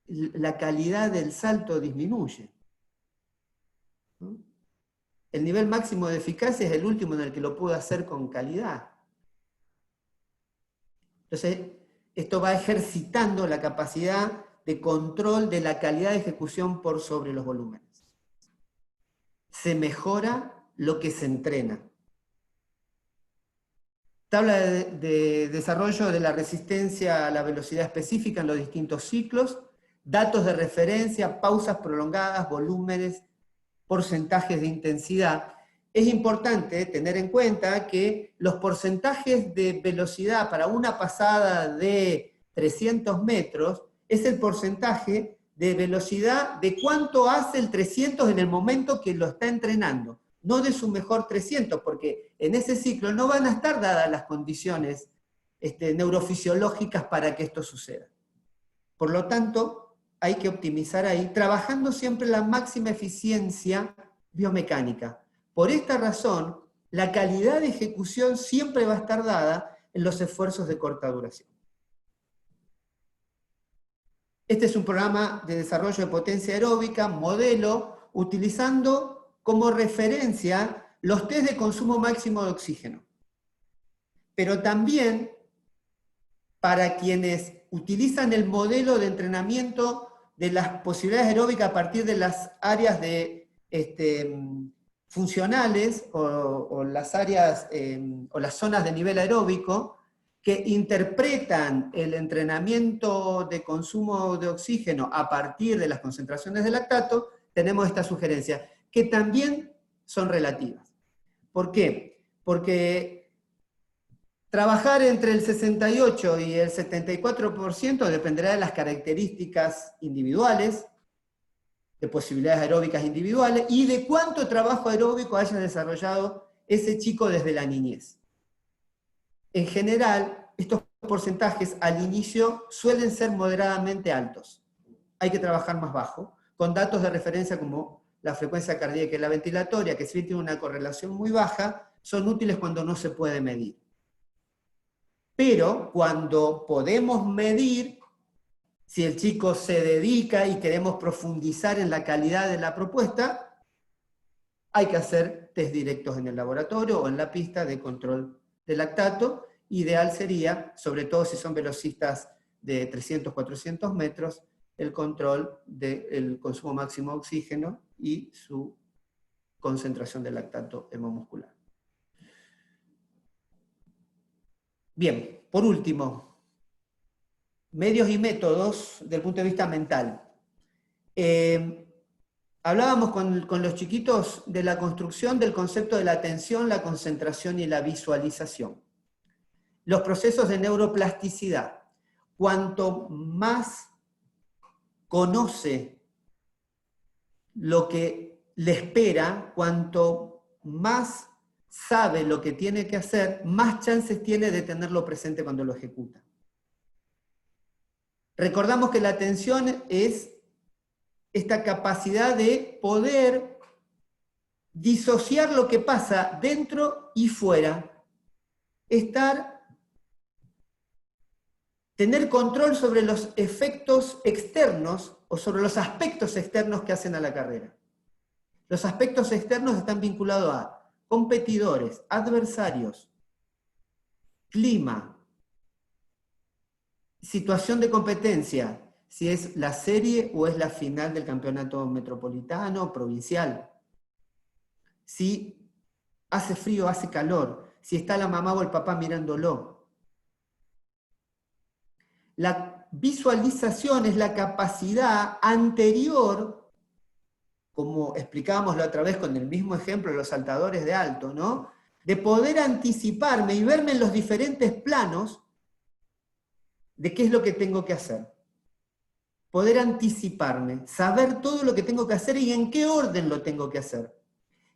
la calidad del salto disminuye, ¿no? El nivel máximo de eficacia es el último en el que lo puedo hacer con calidad. Entonces, esto va ejercitando la capacidad de control de la calidad de ejecución por sobre los volúmenes. Se mejora lo que se entrena. Tabla de desarrollo de la resistencia a la velocidad específica en los distintos ciclos, datos de referencia, pausas prolongadas, volúmenes, porcentajes de intensidad. Es importante tener en cuenta que los porcentajes de velocidad para una pasada de 300 metros es el porcentaje de velocidad de cuánto hace el 300 en el momento que lo está entrenando, no de su mejor 300, porque en ese ciclo no van a estar dadas las condiciones neurofisiológicas para que esto suceda. Por lo tanto, hay que optimizar ahí, trabajando siempre la máxima eficiencia biomecánica. Por esta razón, la calidad de ejecución siempre va a estar dada en los esfuerzos de corta duración. Este es un programa de desarrollo de potencia aeróbica, modelo, utilizando como referencia los test de consumo máximo de oxígeno. Pero también para quienes utilizan el modelo de entrenamiento de las posibilidades aeróbicas a partir de las áreas de, funcionales o las áreas o las zonas de nivel aeróbico, que interpretan el entrenamiento de consumo de oxígeno a partir de las concentraciones de lactato, tenemos esta sugerencia, que también son relativas. ¿Por qué? Porque trabajar entre el 68 y el 74% dependerá de las características individuales, de posibilidades aeróbicas individuales, y de cuánto trabajo aeróbico haya desarrollado ese chico desde la niñez. En general, estos porcentajes al inicio suelen ser moderadamente altos. Hay que trabajar más bajo, con datos de referencia como la frecuencia cardíaca y la ventilatoria, que si bien tiene una correlación muy baja, son útiles cuando no se puede medir. Pero cuando podemos medir, si el chico se dedica y queremos profundizar en la calidad de la propuesta, hay que hacer test directos en el laboratorio o en la pista de control de lactato. Ideal sería, sobre todo si son velocistas de 300, 400 metros, el control del consumo máximo de oxígeno y su concentración de lactato hemomuscular. Bien, por último, medios y métodos desde el punto de vista mental. Hablábamos con los chiquitos de la construcción del concepto de la atención, la concentración y la visualización. Los procesos de neuroplasticidad. Cuanto más conoce lo que le espera, cuanto más sabe lo que tiene que hacer, más chances tiene de tenerlo presente cuando lo ejecuta. Recordamos que la atención es esta capacidad de poder disociar lo que pasa dentro y fuera, tener control sobre los efectos externos o sobre los aspectos externos que hacen a la carrera. Los aspectos externos están vinculados a competidores, adversarios, clima, situación de competencia, si es la serie o es la final del campeonato metropolitano, provincial. Si hace frío, hace calor, si está la mamá o el papá mirándolo. La visualización es la capacidad anterior, como explicábamos la otra vez con el mismo ejemplo de los saltadores de alto, ¿no? De poder anticiparme y verme en los diferentes planos de qué es lo que tengo que hacer. Poder anticiparme, saber todo lo que tengo que hacer y en qué orden lo tengo que hacer.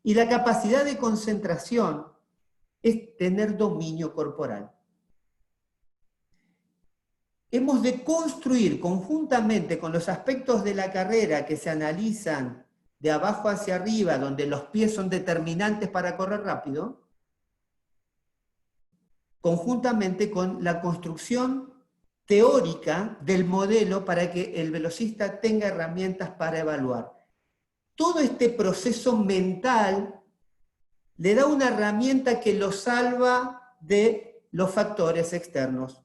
Y la capacidad de concentración es tener dominio corporal. hemos de construir conjuntamente con los aspectos de la carrera que se analizan de abajo hacia arriba, donde los pies son determinantes para correr rápido, conjuntamente con la construcción teórica del modelo para que el velocista tenga herramientas para evaluar. Todo este proceso mental le da una herramienta que lo salva de los factores externos.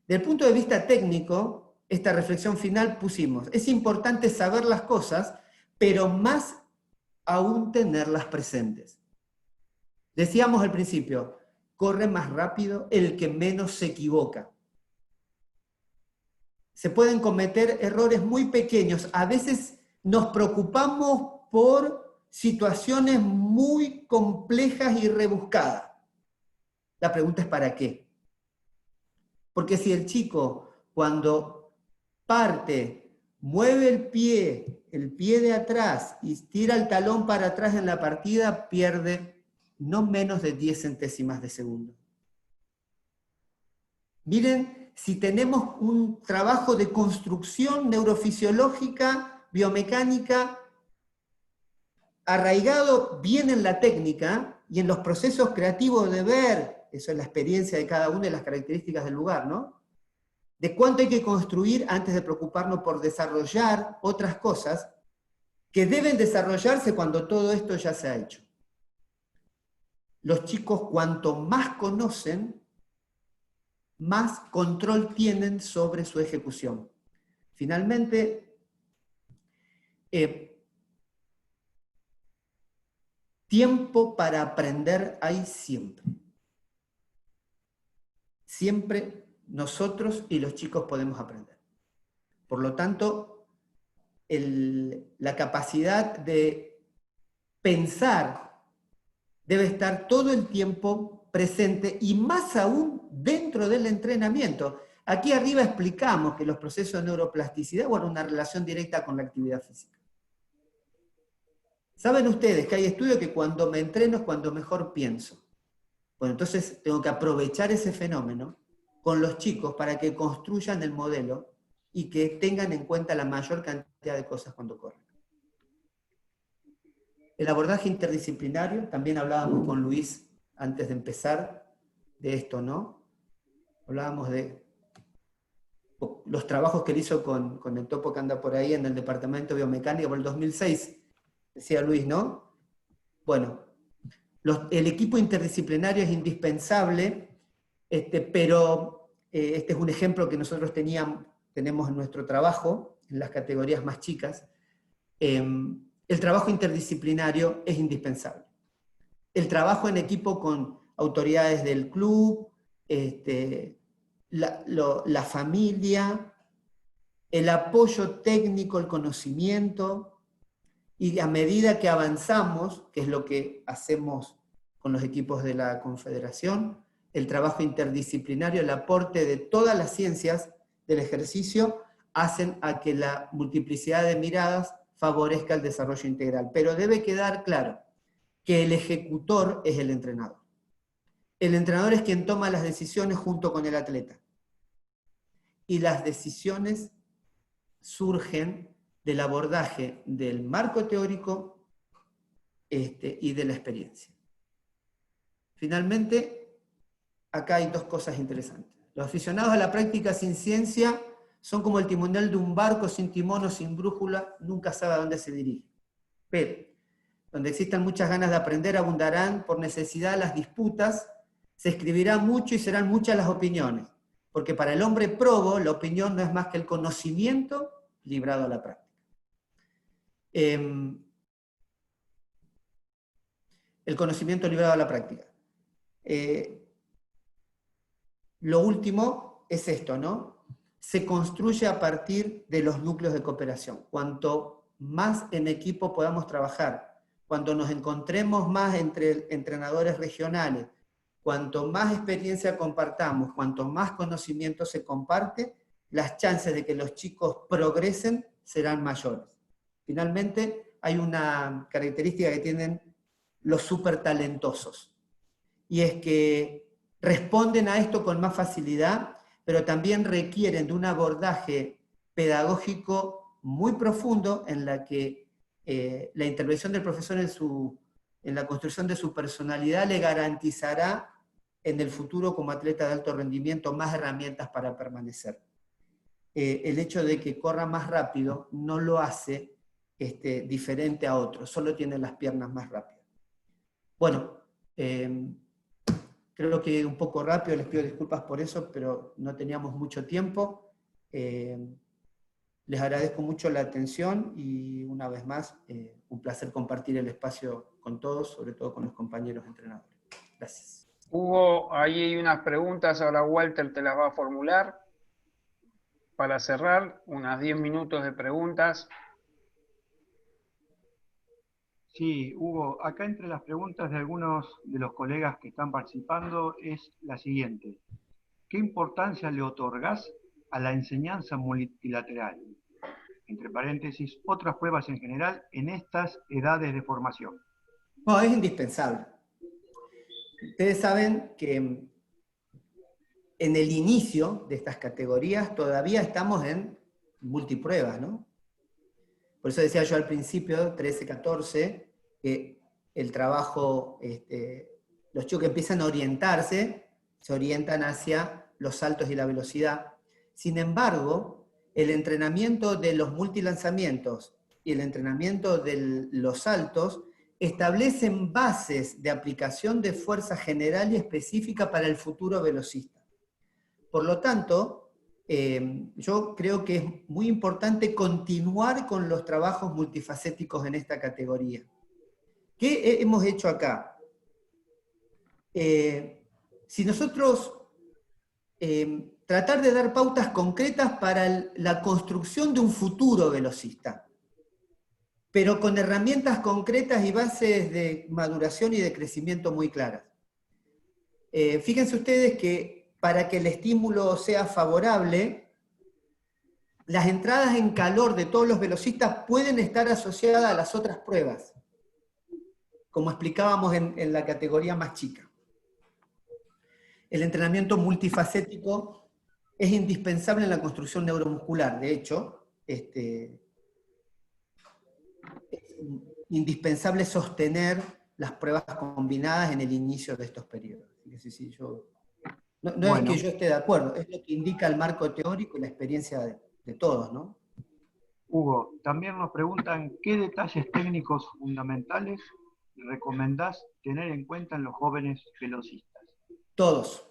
Desde el punto de vista técnico, esta reflexión final pusimos, es importante saber las cosas, pero más aún tenerlas presentes. Decíamos al principio, corre más rápido el que menos se equivoca. Se pueden cometer errores muy pequeños. A veces nos preocupamos por situaciones muy complejas y rebuscadas. La pregunta es ¿para qué? Porque si el chico cuando parte, mueve el pie de atrás y tira el talón para atrás en la partida, pierde no menos de 10 centésimas de segundo. Miren, si tenemos un trabajo de construcción neurofisiológica, biomecánica, arraigado bien en la técnica y en los procesos creativos de ver, eso es la experiencia de cada una de las características del lugar, ¿no? De cuánto hay que construir antes de preocuparnos por desarrollar otras cosas que deben desarrollarse cuando todo esto ya se ha hecho. Los chicos, cuanto más conocen, más control tienen sobre su ejecución. Finalmente, tiempo para aprender hay siempre. Siempre nosotros y los chicos podemos aprender. Por lo tanto, la capacidad de pensar debe estar todo el tiempo presente y más aún dentro del entrenamiento. Aquí arriba explicamos que los procesos de neuroplasticidad guardan una relación directa con la actividad física. ¿Saben ustedes que hay estudios que cuando me entreno es cuando mejor pienso? Bueno, entonces tengo que aprovechar ese fenómeno con los chicos para que construyan el modelo y que tengan en cuenta la mayor cantidad de cosas cuando corren. El abordaje interdisciplinario, también hablábamos con Luis antes de empezar de esto, ¿no? Hablábamos de los trabajos que él hizo con el topo que anda por ahí en el departamento de biomecánica por el 2006, decía Luis, ¿no? Bueno, el equipo interdisciplinario es indispensable, pero este es un ejemplo que nosotros tenemos en nuestro trabajo, en las categorías más chicas. El trabajo interdisciplinario es indispensable. El trabajo en equipo con autoridades del club, la familia, el apoyo técnico, el conocimiento, y a medida que avanzamos, que es lo que hacemos con los equipos de la Confederación, el trabajo interdisciplinario, el aporte de todas las ciencias del ejercicio, hacen a que la multiplicidad de miradas favorezca el desarrollo integral. Pero debe quedar claro que el ejecutor es el entrenador. El entrenador es quien toma las decisiones junto con el atleta. Y las decisiones surgen del abordaje del marco teórico y de la experiencia. Finalmente, acá hay dos cosas interesantes. Los aficionados a la práctica sin ciencia son como el timonel de un barco sin timón o sin brújula, nunca sabe a dónde se dirige. Pero, donde existan muchas ganas de aprender, abundarán por necesidad las disputas, se escribirá mucho y serán muchas las opiniones, porque para el hombre probo la opinión no es más que el conocimiento librado a la práctica. El conocimiento librado a la práctica. Lo último es esto, ¿no? Se construye a partir de los núcleos de cooperación. Cuanto más en equipo podamos trabajar, cuando nos encontremos más entre entrenadores regionales, cuanto más experiencia compartamos, cuanto más conocimiento se comparte, las chances de que los chicos progresen serán mayores. Finalmente, hay una característica que tienen los súper talentosos, y es que responden a esto con más facilidad, pero también requieren de un abordaje pedagógico muy profundo en la que la intervención del profesor en la construcción de su personalidad le garantizará en el futuro como atleta de alto rendimiento más herramientas para permanecer. El hecho de que corra más rápido no lo hace diferente a otros, solo tiene las piernas más rápidas. Bueno, creo que un poco rápido, les pido disculpas por eso, pero no teníamos mucho tiempo. Les agradezco mucho la atención y una vez más, un placer compartir el espacio con todos, sobre todo con los compañeros entrenadores. Gracias. Hugo, ahí hay unas preguntas, ahora Walter te las va a formular. Para cerrar, unas 10 minutos de preguntas. Sí, Hugo, acá entre las preguntas de algunos de los colegas que están participando es la siguiente. ¿Qué importancia le otorgás a la enseñanza multilateral? Entre paréntesis, otras pruebas en general en estas edades de formación. No, es indispensable. Ustedes saben que en el inicio de estas categorías todavía estamos en multipruebas, ¿no? Por eso decía yo al principio, 13, 14, que el trabajo, los chicos que empiezan a orientarse, se orientan hacia los saltos y la velocidad. Sin embargo, el entrenamiento de los multilanzamientos y el entrenamiento de los saltos establecen bases de aplicación de fuerza general y específica para el futuro velocista. Por lo tanto, yo creo que es muy importante continuar con los trabajos multifacéticos en esta categoría. ¿Qué hemos hecho acá? Si nosotros tratar de dar pautas concretas para la construcción de un futuro velocista, pero con herramientas concretas y bases de maduración y de crecimiento muy claras. Fíjense ustedes que para que el estímulo sea favorable, las entradas en calor de todos los velocistas pueden estar asociadas a las otras pruebas, como explicábamos en la categoría más chica. El entrenamiento multifacético es indispensable en la construcción neuromuscular. De hecho, es indispensable sostener las pruebas combinadas en el inicio de estos periodos. Sí, no bueno, es que yo esté de acuerdo, es lo que indica el marco teórico y la experiencia de todos, ¿no? Hugo, también nos preguntan qué detalles técnicos fundamentales recomendás tener en cuenta en los jóvenes velocistas. Todos.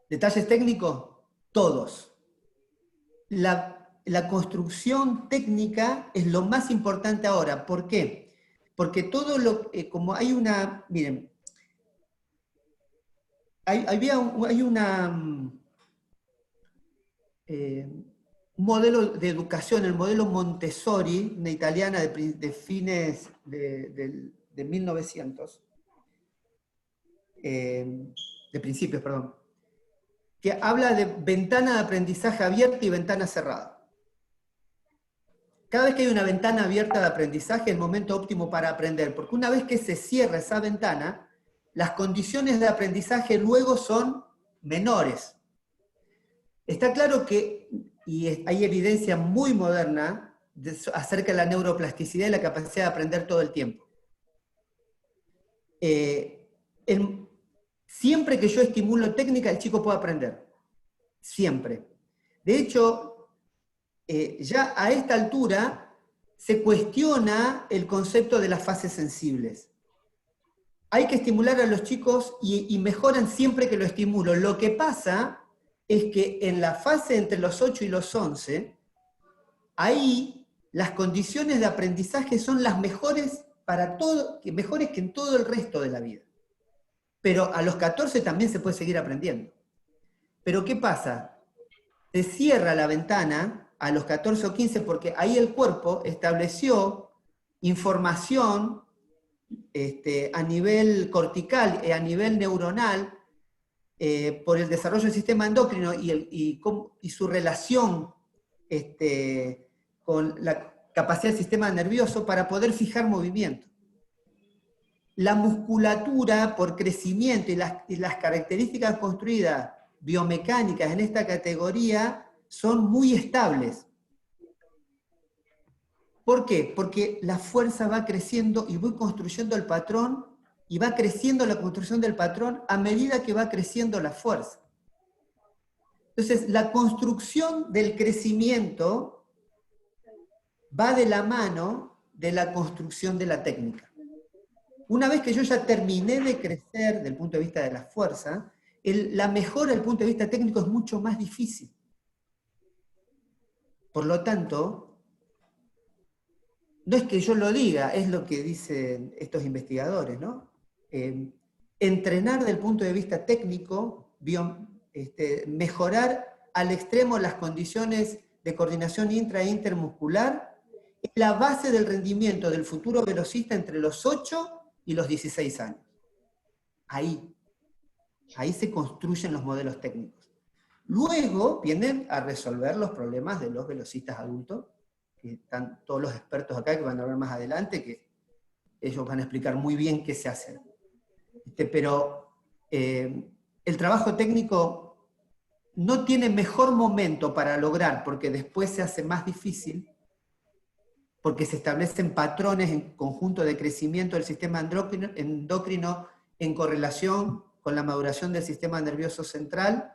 ¿Detalles técnicos? Todos. La construcción técnica es lo más importante ahora. ¿Por qué? Porque todo lo... como hay una... Miren, hay un modelo de educación, el modelo Montessori, una italiana de fines de 1900, de principios, perdón, que habla de ventana de aprendizaje abierta y ventana cerrada. Cada vez que hay una ventana abierta de aprendizaje es el momento óptimo para aprender, porque una vez que se cierra esa ventana, las condiciones de aprendizaje luego son menores. Está claro que, y hay evidencia muy moderna acerca de la neuroplasticidad y la capacidad de aprender todo el tiempo. Siempre que yo estimulo técnica, el chico puede aprender. Siempre. De hecho, ya a esta altura se cuestiona el concepto de las fases sensibles. Hay que estimular a los chicos y mejoran siempre que lo estimulo. Lo que pasa es que en la fase entre los 8 y los 11, ahí las condiciones de aprendizaje son las mejores para todo, mejores que en todo el resto de la vida. Pero a los 14 también se puede seguir aprendiendo. Pero ¿qué pasa? Se cierra la ventana a los 14 o 15 porque ahí el cuerpo estableció información a nivel cortical y a nivel neuronal por el desarrollo del sistema endocrino y su relación con la capacidad del sistema nervioso para poder fijar movimiento. La musculatura, por crecimiento y las características construidas biomecánicas en esta categoría son muy estables. ¿Por qué? Porque la fuerza va creciendo y voy construyendo el patrón, y va creciendo la construcción del patrón a medida que va creciendo la fuerza. Entonces, la construcción del crecimiento va de la mano de la construcción de la técnica. Una vez que yo ya terminé de crecer desde el punto de vista de la fuerza, la mejora desde el punto de vista técnico es mucho más difícil. Por lo tanto, no es que yo lo diga, es lo que dicen estos investigadores, ¿no? Entrenar desde el punto de vista técnico, mejorar al extremo las condiciones de coordinación intra e intermuscular, es la base del rendimiento del futuro velocista entre los 8 y los 16 años. Ahí se construyen los modelos técnicos. Luego vienen a resolver los problemas de los velocistas adultos, que están todos los expertos acá que van a ver más adelante, que ellos van a explicar muy bien qué se hace. Pero el trabajo técnico no tiene mejor momento para lograr, porque después se hace más difícil, porque se establecen patrones en conjunto de crecimiento del sistema endocrino en correlación con la maduración del sistema nervioso central,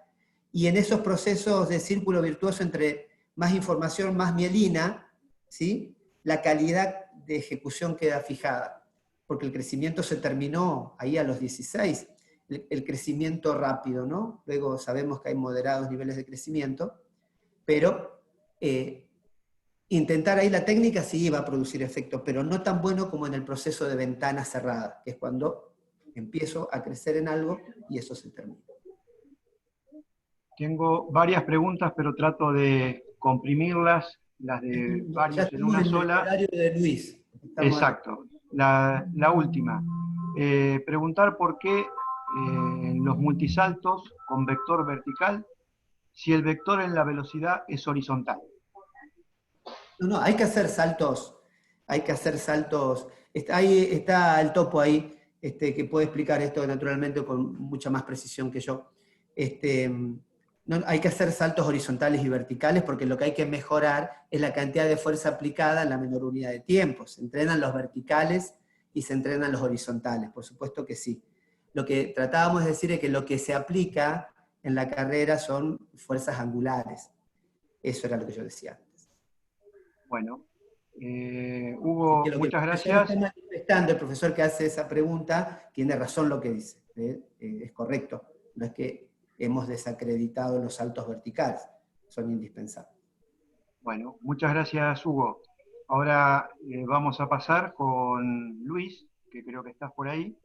y en esos procesos de círculo virtuoso entre más información, más mielina, ¿sí? La calidad de ejecución queda fijada, porque el crecimiento se terminó ahí a los 16, el crecimiento rápido, ¿no? Luego sabemos que hay moderados niveles de crecimiento, pero intentar ahí la técnica sí va a producir efecto, pero no tan bueno como en el proceso de ventana cerrada, que es cuando empiezo a crecer en algo y eso se termina. Tengo varias preguntas, pero trato de comprimirlas, las de varios en una sola. El horario de Luis. Exacto. La última. Preguntar por qué en los multisaltos con vector vertical, si el vector en la velocidad es horizontal. No, hay que hacer saltos. Hay que hacer saltos. Ahí está el topo ahí, que puede explicar esto naturalmente con mucha más precisión que yo. No, hay que hacer saltos horizontales y verticales porque lo que hay que mejorar es la cantidad de fuerza aplicada en la menor unidad de tiempo. Se entrenan los verticales y se entrenan los horizontales, por supuesto que sí. Lo que tratábamos de decir es que lo que se aplica en la carrera son fuerzas angulares. Eso era lo que yo decía antes. Bueno, Hugo, muchas gracias. Está manifestando el profesor que hace esa pregunta, tiene razón lo que dice, es correcto. No es que hemos desacreditado los saltos verticales, son indispensables. Bueno, muchas gracias, Hugo. Ahora vamos a pasar con Luis, que creo que estás por ahí.